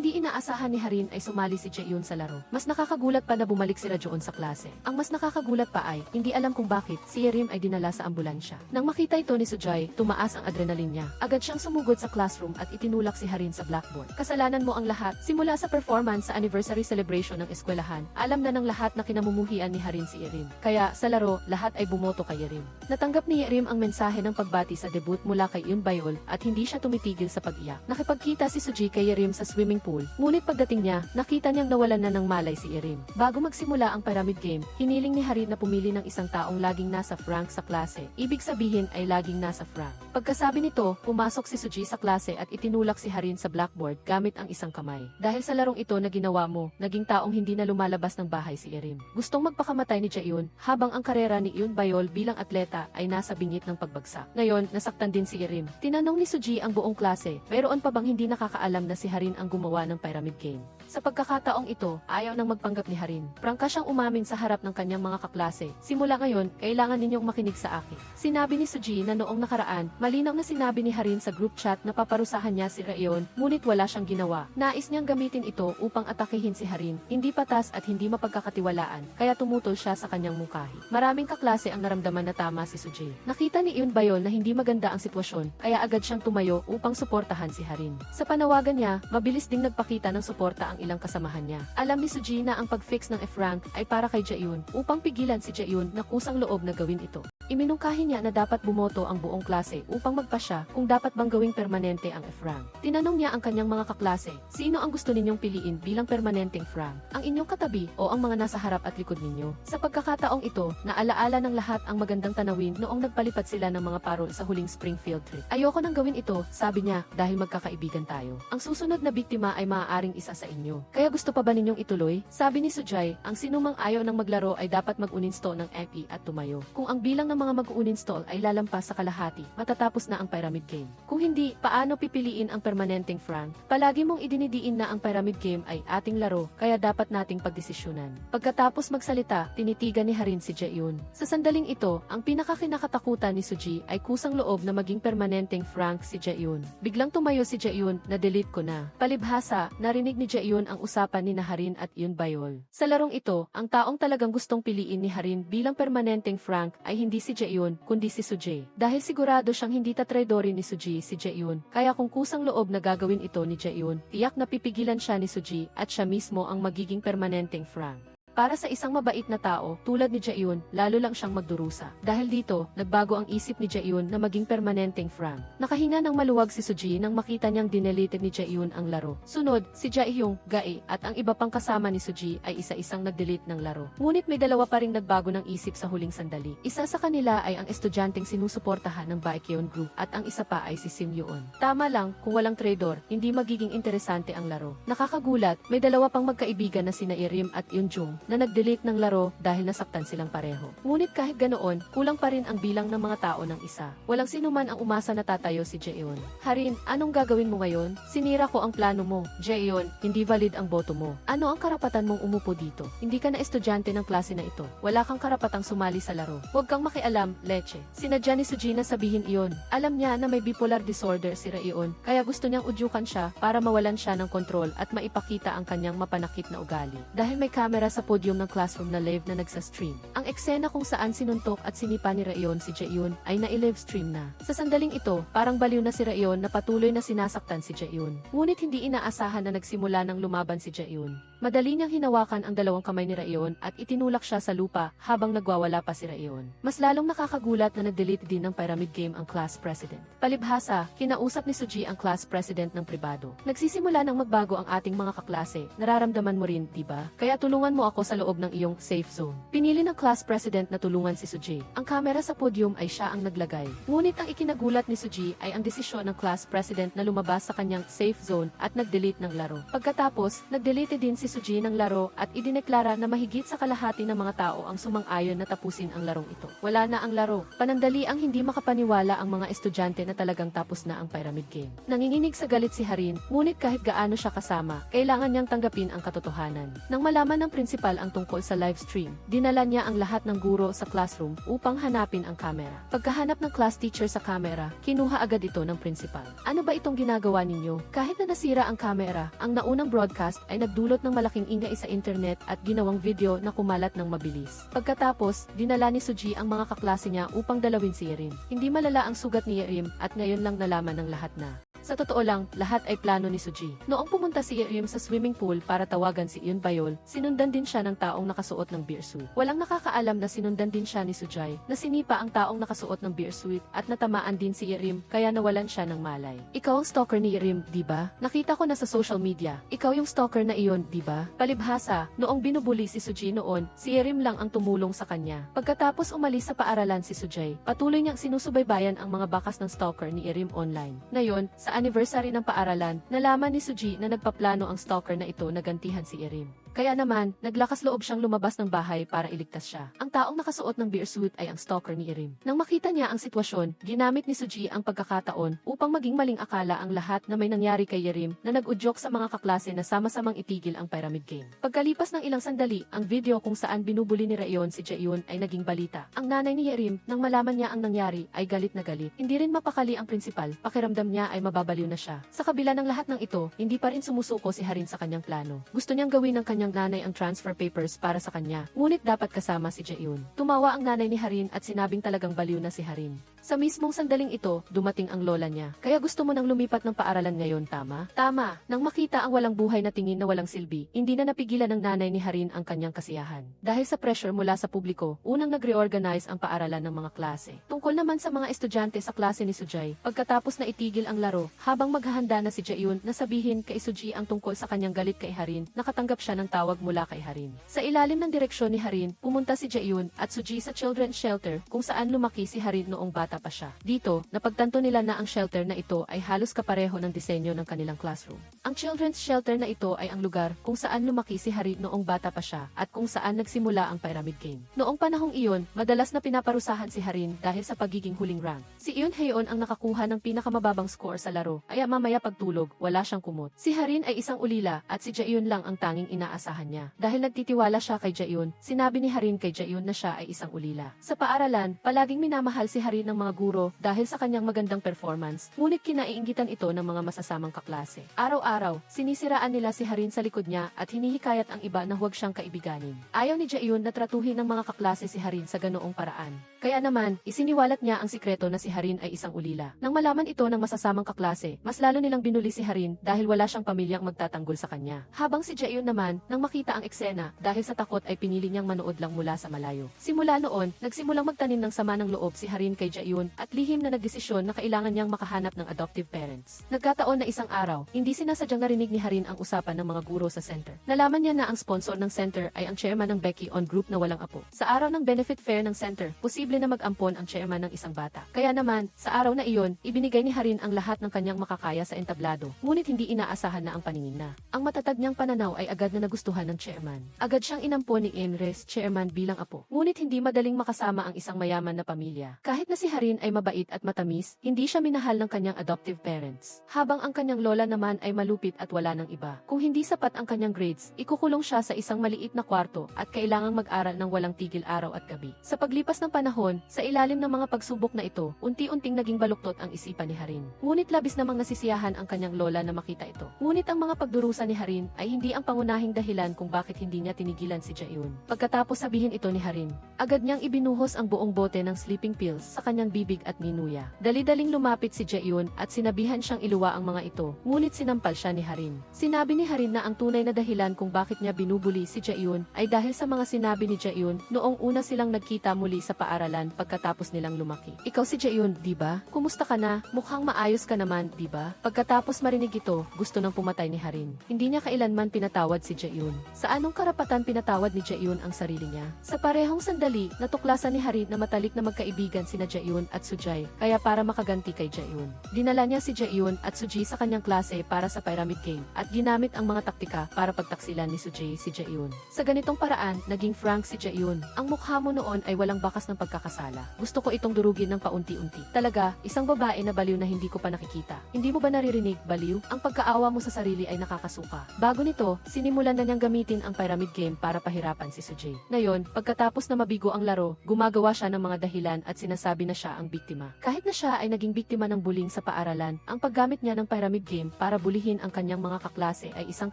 hindi inaasahan ni Harin ay sumali si Jaehyun sa laro. Mas nakakagulat pa na bumalik si Rajoon sa klase. Ang mas nakakagulat pa ay, hindi alam kung bakit, si Irim ay dinala sa ambulansya. Nang makita ito ni Sujay, tumaas ang adrenaline niya. Agad siyang sumugod sa classroom at itinulak si Harin sa blackboard. Kasalanan mo ang lahat. Simula sa performance sa anniversary celebration ng eskwelahan, alam na ng lahat na kinamumuhian ni Harin si Irim. Kaya, sa laro, lahat ay bumoto kay Irim. Natanggap ni Irim ang mensahe ng pagbati sa debut mula kay Yoon Bayol at hindi siya tumitigil sa pag-iyak. Nakipagkita si Suji kay Irim sa swimming pool, ngunit pagdating niya, nakita niyang nawalan na ng malay si Irim. Bago magsimula ang Pyramid Game, hiniling ni Harin na pumili ng isang taong laging nasa rank sa klase. Ibig sabihin ay laging nasa rank. Pagkasabi nito, pumasok si Suji sa klase at itinulak si Harin sa blackboard gamit ang isang kamay. Dahil sa larong ito na ginawa mo, naging taong hindi na lumalabas ng bahay si Irim. Gustong magpakamatay ni Jaehyun, habang ang karera ni Yoon Bayol bilang atleta ay nasa bingit ng pagbagsak. Ngayon, nasaktan din si Irim. Tinanong ni Suji ang buong klase, mayroon pa bang hindi nakakaalam na si Harin ang gumawa ng Pyramid Game? Sa pagkakataong ito, ayaw nang magpanggap ni Harin. Prangka siyang umamin sa harap ng kanyang mga kaklase. Simula ngayon, kailangan ninyong makinig sa akin. Sinabi ni Suji na noong nakaraan, malinaw na sinabi ni Harin sa group chat na paparusahan niya si Rayon, ngunit wala siyang ginawa. Nais niyang gamitin ito upang atakihin si Harin. Hindi patas at hindi mapagkakatiwalaan, kaya tumutol siya sa kanyang mungkahi. Maraming kaklase ang naramdaman na tama si Suji. Nakita ni Yoon Bayol na hindi maganda ang sitwasyon, kaya agad siyang tumayo upang suportahan si Harin. Sa panawagan niya, mabilis ding nagpakita ng suporta ang ilang kasamahan niya. Alam ni Suji na ang pag-fix ng F-rank ay para kay Jaehyun upang pigilan si Jaehyun na kusang loob na gawin ito. Iminungkahi niya na dapat bumoto ang buong klase upang magpasya kung dapat bang gawing permanente ang F-rank. Tinanong niya ang kanyang mga kaklase, sino ang gusto ninyong piliin bilang permanenteng F-rank? Ang inyong katabi o ang mga nasa harap at likod ninyo? Sa pagkakataong ito, naalaala ng lahat ang magandang tanawin noong nagpalipat sila ng mga parol sa huling Springfield trip. Ayoko nang gawin ito, sabi niya, dahil magkakaibigan tayo. Ang susunod na biktima ay maaaring isa sa inyo. Kaya gusto pa ba ninyong ituloy? Sabi ni Sujay, ang sinumang ayaw ng maglaro ay dapat mag-uninstall ng MP at tumayo. Kung ang bilang ng mga mag-uninstall ay lalampas sa kalahati, matatapos na ang Pyramid Game. Kung hindi, paano pipiliin ang permanenteng Frank? Palagi mong idinidiin na ang Pyramid Game ay ating laro, kaya dapat nating pagdesisyonan. Pagkatapos magsalita, tinitigan ni Harin si Jaehyun. Sa sandaling ito, ang pinakakinakatakutan ni Suji ay kusang loob na maging permanenteng Frank si Jaehyun. Biglang tumayo si Jaehyun, na-delete ko na. Palibhasa, narinig ni Jaehyun ang usapan ni Harin at Yoon Bayol. Sa larong ito, ang taong talagang gustong piliin ni Harin bilang permanenteng Frank ay hindi si Jaehyun, kundi si Suji. Dahil sigurado siyang hindi tatraydorin ni Suji si Jaehyun, kaya kung kusang loob na gagawin ito ni Jaehyun, tiyak na pipigilan siya ni Suji at siya mismo ang magiging permanenteng Frank. Para sa isang mabait na tao, tulad ni Jaehyun, lalo lang siyang magdurusa. Dahil dito, nagbago ang isip ni Jaehyun na maging permanenteng Frank. Nakahinga ng maluwag si Suji nang makita niyang dineleted ni Jaehyun ang laro. Sunod, si Jaehyung, Gae, at ang iba pang kasama ni Suji ay isa-isang nag-delete ng laro. Ngunit may dalawa pa ring nagbago ng isip sa huling sandali. Isa sa kanila ay ang estudyanteng sinusuportahan ng Baekhyun Group at ang isa pa ay si Sim Yoon. Tama lang, kung walang traitor, hindi magiging interesante ang laro. Nakakagulat, may dalawa pang magkaibigan na sina Irim at Yoonjung na nag-delete ng laro dahil nasaktan silang pareho. Ngunit kahit ganoon, kulang pa rin ang bilang ng mga tao ng isa. Walang sinuman ang umasa na tatayo si Jaehyun. Harin, anong gagawin mo ngayon? Sinira ko ang plano mo. Jaehyun, hindi valid ang boto mo. Ano ang karapatan mong umupo dito? Hindi ka na estudyante ng klase na ito. Wala kang karapatang sumali sa laro. Huwag kang makialam, leche. Sinadya ni Suji na sabihin iyon. Alam niya na may bipolar disorder si Rayon, kaya gusto niyang udyukan siya para mawalan siya ng kontrol at maipakita ang kanyang mapanakit na ugali. Dahil may kamera sa podium ng classroom na live na nagsa-stream. Ang eksena kung saan sinuntok at sinipa ni Rayon si Jaehyun ay na-live stream na. Sa sandaling ito, parang baliw na si Rayon na patuloy na sinasaktan si Jaehyun. Ngunit hindi inaasahan na nagsimula ng lumaban si Jaehyun. Madali niyang hinawakan ang dalawang kamay ni Rayon at itinulak siya sa lupa habang nagwawala pa si Rayon. Mas lalong nakakagulat na nag-delete din ng Pyramid Game ang class president. Palibhasa, kinausap ni Suji ang class president ng pribado. Nagsisimula nang magbago ang ating mga kaklase. Nararamdaman mo rin, diba? Kaya tulungan mo ako ako sa loob ng iyong safe zone. Pinili ng class president na tulungan si Suji. Ang kamera sa podium ay siya ang naglagay. Ngunit ang ikinagulat ni Suji ay ang desisyon ng class president na lumabas sa kanyang safe zone at nag-delete ng laro. Pagkatapos, nag-delete din si Suji ng laro at idineklara na mahigit sa kalahati ng mga tao ang sumang-ayon na tapusin ang larong ito. Wala na ang laro. Panandali ang hindi makapaniwala ang mga estudyante na talagang tapos na ang Pyramid Game. Nanginginig sa galit si Harin, ngunit kahit gaano siya kasama, kailangan niyang tanggapin ang katotohanan. Nang malaman ng prinsipal ang tungkol sa live stream, dinala niya ang lahat ng guro sa classroom upang hanapin ang kamera. Pagkahanap ng class teacher sa kamera, kinuha agad ito ng prinsipal. Ano ba itong ginagawa ninyo? Kahit na nasira ang kamera, ang naunang broadcast ay nagdulot ng malaking ingay sa internet at ginawang video na kumalat ng mabilis. Pagkatapos, dinala ni Suji ang mga kaklase niya upang dalawin si Yerim. Hindi malala ang sugat ni Yerim at ngayon lang nalaman ng lahat na. Sa totoo lang, lahat ay plano ni Suji. Noong pumunta si Yerim sa swimming pool para tawagan si Yun Bayol, sinundan din siya ng taong nakasuot ng beer suit. Walang nakakaalam na sinundan din siya ni Sujay, na sinipa ang taong nakasuot ng beer suit at natamaan din si Yerim kaya nawalan siya ng malay. Ikaw ang stalker ni Yerim, di ba? Nakita ko na sa social media. Ikaw yung stalker na iyon, di ba? Palibhasa, noong binubuli si Suji noon, si Yerim lang ang tumulong sa kanya. Pagkatapos umalis sa paaralan si Sujay, patuloy niyang sinusubaybayan ang mga bakas ng stalker ni Yerim online. Ngayon, sa anniversary ng paaralan, nalaman ni Suji na nagpaplano ang stalker na ito na gantihan si Yerim. Kaya naman, naglakas loob siyang lumabas ng bahay para iligtas siya. Ang taong nakasuot ng beer suit ay ang stalker ni Yerim. Nang makita niya ang sitwasyon, ginamit ni Suji ang pagkakataon upang maging maling akala ang lahat na may nangyari kay Yerim na nag-udyok sa mga kaklase na sama-samang itigil ang Pyramid Game. Pagkalipas ng ilang sandali, ang video kung saan binubuli ni Rayon si Jaeyoon ay naging balita. Ang nanay ni Yerim, nang malaman niya ang nangyari, ay galit na galit. Hindi rin mapakali ang prinsipal, pakiramdam niya ay mababaliw na siya. Sa kabila ng lahat ng ito, hindi pa rin sumusuko si Harin sa kanyang plano. Gusto niyang gawin ng kanyang nanay ang transfer papers para sa kanya, ngunit dapat kasama si Jaeyoon. Tumawa ang nanay ni Harin at sinabing talagang baliw na si Harin. Sa mismong sandaling ito, dumating ang lola niya. Kaya gusto mo nang lumipat ng paaralan ngayon, tama? Tama. Nang makita ang walang buhay na tingin na walang silbi, hindi na napigilan ng nanay ni Harin ang kanyang kasiyahan. Dahil sa pressure mula sa publiko, unang nag-reorganize ang paaralan ng mga klase. Tungkol naman sa mga estudyante sa klase ni Sujay, pagkatapos na itigil ang laro, habang maghahanda na si Jaeyoon na sabihin kay Suji ang tungkol sa kanyang galit kay Harin, nakatanggap siya ng tawag mula kay Harin. Sa ilalim ng direksyon ni Harin, pumunta si Jaeyoon at Suji sa children's shelter kung saan lumaki si Harin noong bata pa siya. Dito, napagtanto nila na ang shelter na ito ay halos kapareho ng disenyo ng kanilang classroom. Ang children's shelter na ito ay ang lugar kung saan lumaki si Harin noong bata pa siya at kung saan nagsimula ang Pyramid Game. Noong panahong iyon, madalas na pinaparusahan si Harin dahil sa pagiging huling rank. Si Yoon Haeon ang nakakuha ng pinakamababang score sa laro, kaya mamaya pagtulog, wala siyang kumot. Si Harin ay isang ulila at si Jaeyoon lang ang tanging inaasahan niya. Dahil nagtitiwala siya kay Jaeyoon, sinabi ni Harin kay Jaeyoon na siya ay isang ulila. Sa paaralan, palaging minamahal si Harin ng mga guro dahil sa kanyang magandang performance, ngunit kinaiinggitan ito ng mga masasamang kaklase. Araw-araw, sinisiraan nila si Harin sa likod niya at hinihikayat ang iba na huwag siyang kaibiganin. Ayaw ni Jaeyoon na tratuhin ng mga kaklase si Harin sa ganoong paraan. Kaya naman, isiniwalat niya ang sikreto na si Harin ay isang ulila. Nang malaman ito ng masasamang kaklase, mas lalo nilang binuli si Harin dahil wala siyang pamilyang magtatanggol sa kanya. Habang si Jaeyoon naman, nang makita ang eksena, dahil sa takot ay pinili niyang manood lang mula sa malayo. Simula noon, nagsimulang magtanim ng sama ng loob si Harin kay Jaeyoon at lihim na nagdesisyon na kailangan niyang makahanap ng adoptive parents. Nagkataon na isang araw, hindi sinasadyang narinig ni Harin ang usapan ng mga guro sa center. Nalaman niya na ang sponsor ng center ay ang chairman ng Becky On Group na walang apo. Sa araw ng benefit fair ng center, posible na mag-ampon ang chairman ng isang bata. Kaya naman, sa araw na iyon, ibinigay ni Harin ang lahat ng kanyang makakaya sa entablado, ngunit hindi inaasahan na ang paningin na. Ang matatag niyang pananaw ay agad na nagustuhan ng chairman. Agad siyang inampon ni Imres, chairman bilang apo. Ngunit hindi madaling makasama ang isang mayaman na pamilya. Kahit na si Harin ay mabait at matamis, hindi siya minahal ng kanyang adoptive parents. Habang ang kanyang lola naman ay malupit at wala ng iba. Kung hindi sapat ang kanyang grades, ikukulong siya sa isang maliit na kwarto at kailangang mag-aral ng walang tigil araw at gabi. Sa paglipas ng panahon, sa ilalim ng mga pagsubok na ito, unti-unting naging baluktot ang isipan ni Harin. Ngunit labis namang nasisiyahan ang kanyang lola na makita ito. Ngunit ang mga pagdurusa ni Harin ay hindi ang pangunahing dahilan kung bakit hindi niya tinigilan si Jaeyoon. Pagkatapos sabihin ito ni Harin, agad niyang ibinuhos ang buong bote ng sleeping pills sa kanyang bibig at minuya. Dali-daling lumapit si Jaeyoon at sinabihan siyang iluwa ang mga ito, ngunit sinampal siya ni Harin. Sinabi ni Harin na ang tunay na dahilan kung bakit niya binubuli si Jaeyoon ay dahil sa mga sinabi ni Jaeyoon noong una silang nagkita muli sa paaralan pagkatapos nilang lumaki. Ikaw si Jaeyoon, di ba? Kumusta ka na? Mukhang maayos ka naman, di ba? Pagkatapos marinig ito, gusto nang pumatay ni Harin. Hindi niya kailanman pinatawad si Jaeyoon. Sa anong karapatan pinatawad ni Jaeyoon ang sarili niya? Sa parehong sandali, natuklasan ni Harin na matalik na magkaibigan sina Jaeyoon at Sujay, kaya para makaganti kay Jaeyoon, dinala niya si Jaeyoon at Suji sa kanyang klase para sa pyramid game at ginamit ang mga taktika para pagtaksilan ni Sujay si Jaeyoon. Sa ganitong paraan, naging frank si Jaeyoon. Ang mukha mo noon ay walang bakas ng pagkakasala. Gusto ko itong durugin ng paunti-unti. Talaga, isang babae na baliw na hindi ko pa nakikita. Hindi mo ba naririnig, baliw? Ang pagkaawa mo sa sarili ay nakakasuka. Bago nito, sinimulan na niyang gamitin ang pyramid game para pahirapan si Sujay. Ngayon, pagkatapos na mabigo ang laro, gumagawa siya ng mga dahilan at sinasabi na siya ang biktima. Kahit na siya ay naging biktima ng bullying sa paaralan, ang paggamit niya ng pyramid game para bulihin ang kanyang mga kaklase ay isang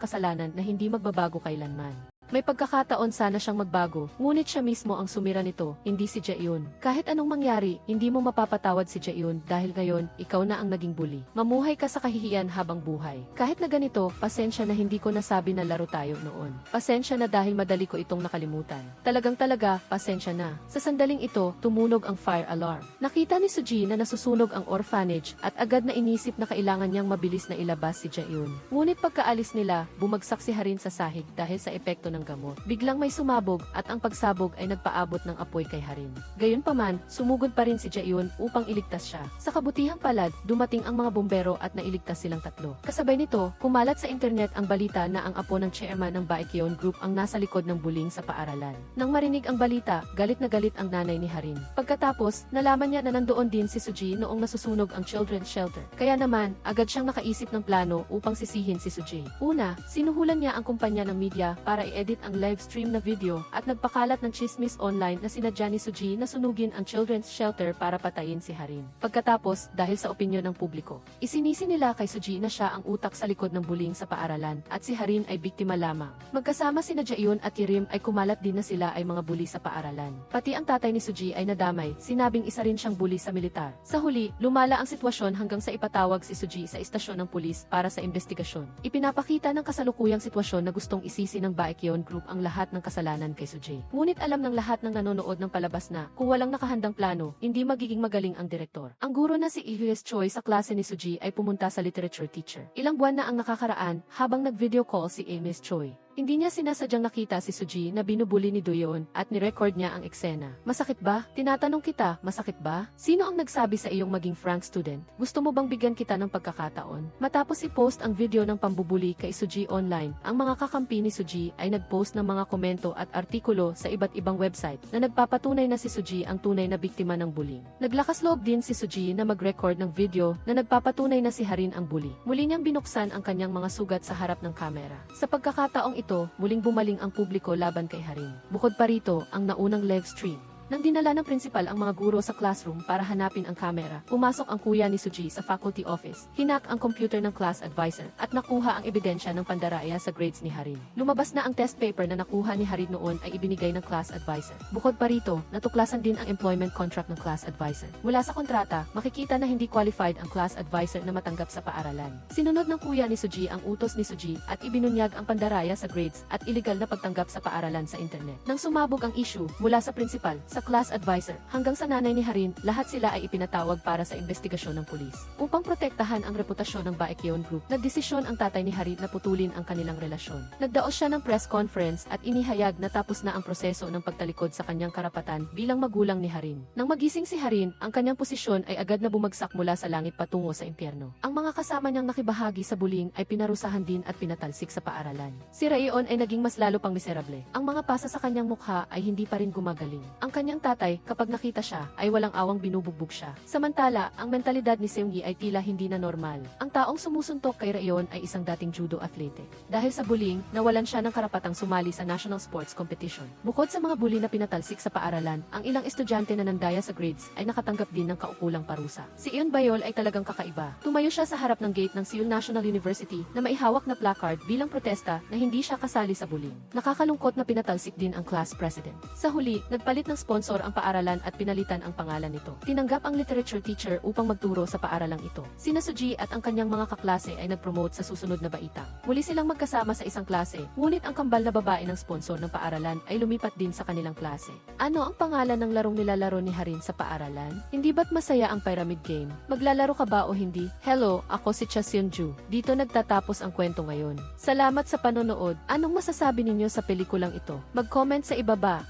kasalanan na hindi magbabago kailanman. May pagkakataon sana siyang magbago, ngunit siya mismo ang sumira nito, hindi si Jaeyoon. Kahit anong mangyari, hindi mo mapapatawad si Jaeyoon dahil ngayon, ikaw na ang naging bully. Mamuhay ka sa kahihiyan habang buhay. Kahit na ganito, pasensya na hindi ko nasabi na laro tayo noon. Pasensya na dahil madali ko itong nakalimutan. Talaga, pasensya na. Sa sandaling ito, tumunog ang fire alarm. Nakita ni Suji na nasusunog ang orphanage at agad na inisip na kailangan niyang mabilis na ilabas si Jaeyoon. Ngunit pagkaalis nila, bumagsak si Harin sa sahig dahil sa epekto ng gamot. Biglang may sumabog at ang pagsabog ay nagpaabot ng apoy kay Harin. Gayunpaman, sumugod pa rin si Jaeyoon upang iligtas siya. Sa kabutihang palad, dumating ang mga bumbero at nailigtas silang tatlo. Kasabay nito, kumalat sa internet ang balita na ang apo ng chairman ng Baekhyun Group ang nasa likod ng bullying sa paaralan. Nang marinig ang balita, galit na galit ang nanay ni Harin. Pagkatapos, nalaman niya na nandoon din si Suji noong nasusunog ang children's shelter. Kaya naman, agad siyang nakaisip ng plano upang sisihin si Suji. Una, sinuhulan niya ang kumpanya ng media para i-edit ang live stream na video at nagpakalat ng chismis online na sinadya ni Suji na sunugin ang children's shelter para patayin si Harin. Pagkatapos, dahil sa opinyon ng publiko, isinisi nila kay Suji na siya ang utak sa likod ng bullying sa paaralan at si Harin ay biktima lamang. Magkasama sina Jaeyoon at Yerim ay kumalat din na sila ay mga bully sa paaralan. Pati ang tatay ni Suji ay nadamay, sinabing isa rin siyang bully sa militar. Sa huli, lumala ang sitwasyon hanggang sa ipatawag si Suji sa istasyon ng pulis para sa investigasyon. Ipinapakita ng kasalukuyang sitwasyon na gustong isisi ng Baekhyun Group ang lahat ng kasalanan kay Suji. Ngunit alam ng lahat ng nanonood ng palabas na kung walang nakahandang plano, hindi magiging magaling ang direktor. Ang guro na si Ihyes Choi sa klase ni Suji ay pumunta sa literature teacher. Ilang buwan na ang nakakaraan habang nag-video call si Ihyes Choi. Hindi niya sinasadyang nakita si Suji na binubuli ni Doyeon at ni-record niya ang eksena. Masakit ba? Tinatanong kita, masakit ba? Sino ang nagsabi sa iyong maging frank student? Gusto mo bang bigyan kita ng pagkakataon? Matapos i-post ang video ng pambubuli kay Suji online, ang mga kakampi ni Suji ay nag-post ng mga komento at artikulo sa iba't ibang website na nagpapatunay na si Suji ang tunay na biktima ng bullying. Naglakas loob din si Suji na mag-record ng video na nagpapatunay na si Harin ang bully. Muli niyang binuksan ang kanyang mga sugat sa harap ng kamera. Sa pagkakataong ito, muling bumaling ang publiko laban kay Harin. Bukod pa rito, ang naunang live stream. Nang dinala ng principal ang mga guro sa classroom para hanapin ang kamera, pumasok ang kuya ni Suji sa faculty office, hinak ang computer ng class advisor, at nakuha ang ebidensya ng pandaraya sa grades ni Harin. Lumabas na ang test paper na nakuha ni Harin noon ay ibinigay ng class advisor. Bukod pa rito, natuklasan din ang employment contract ng class advisor. Mula sa kontrata, makikita na hindi qualified ang class advisor na matanggap sa paaralan. Sinunod ng kuya ni Suji ang utos ni Suji at ibinunyag ang pandaraya sa grades at illegal na pagtanggap sa paaralan sa internet. Nang sumabog ang issue mula sa principal, sa class advisor, hanggang sa nanay ni Harin, lahat sila ay ipinatawag para sa investigasyon ng pulis. Upang protektahan ang reputasyon ng Baekhyun Group, nagdesisyon ang tatay ni Harin na putulin ang kanilang relasyon. Nagdaos siya ng press conference at inihayag na tapos na ang proseso ng pagtalikod sa kanyang karapatan bilang magulang ni Harin. Nang magising si Harin, ang kanyang posisyon ay agad na bumagsak mula sa langit patungo sa impyerno. Ang mga kasama niyang nakibahagi sa bullying ay pinarusahan din at pinatalsik sa paaralan. Si Raeon ay naging mas lalo pang miserable. Ang mga pasa sa kanyang mukha ay hindi pa rin gumagaling. Ang kanyang tatay, kapag nakita siya, ay walang awang binubugbog siya. Samantala, ang mentalidad ni Seunggi ay tila hindi na normal. Ang taong sumusuntok kay Raeon ay isang dating judo athlete. Dahil sa bullying, nawalan siya ng karapatang sumali sa national sports competition. Bukod sa mga bully na pinatalsik sa paaralan, ang ilang estudyante na nandaya sa grades ay nakatanggap din ng kaukulang parusa. Si Eun Bayol ay talagang kakaiba. Tumayo siya sa harap ng gate ng Seoul National University na maihawak na placard bilang protesta na hindi siya kasali sa bullying. Nakakalungkot na pinatalsik din ang class president. Sa huli, nagpalit ng sponsor sponsor ang paaralan at pinalitan ang pangalan nito. Tinanggap ang literature teacher upang magturo sa paaralang ito. Sina Suji at ang kanyang mga kaklase ay nag-promote sa susunod na baitang. Muli silang magkasama sa isang klase, ngunit ang kambal na babae ng sponsor ng paaralan ay lumipat din sa kanilang klase. Ano ang pangalan ng larong nilalaro ni Harin sa paaralan? Hindi ba't masaya ang pyramid game? Maglalaro ka ba o hindi? Hello, ako si Cha Seon-ju. Dito nagtatapos ang kwento ngayon. Salamat sa panonood. Anong masasabi ninyo sa pelikulang ito? Mag-comment sa ibaba.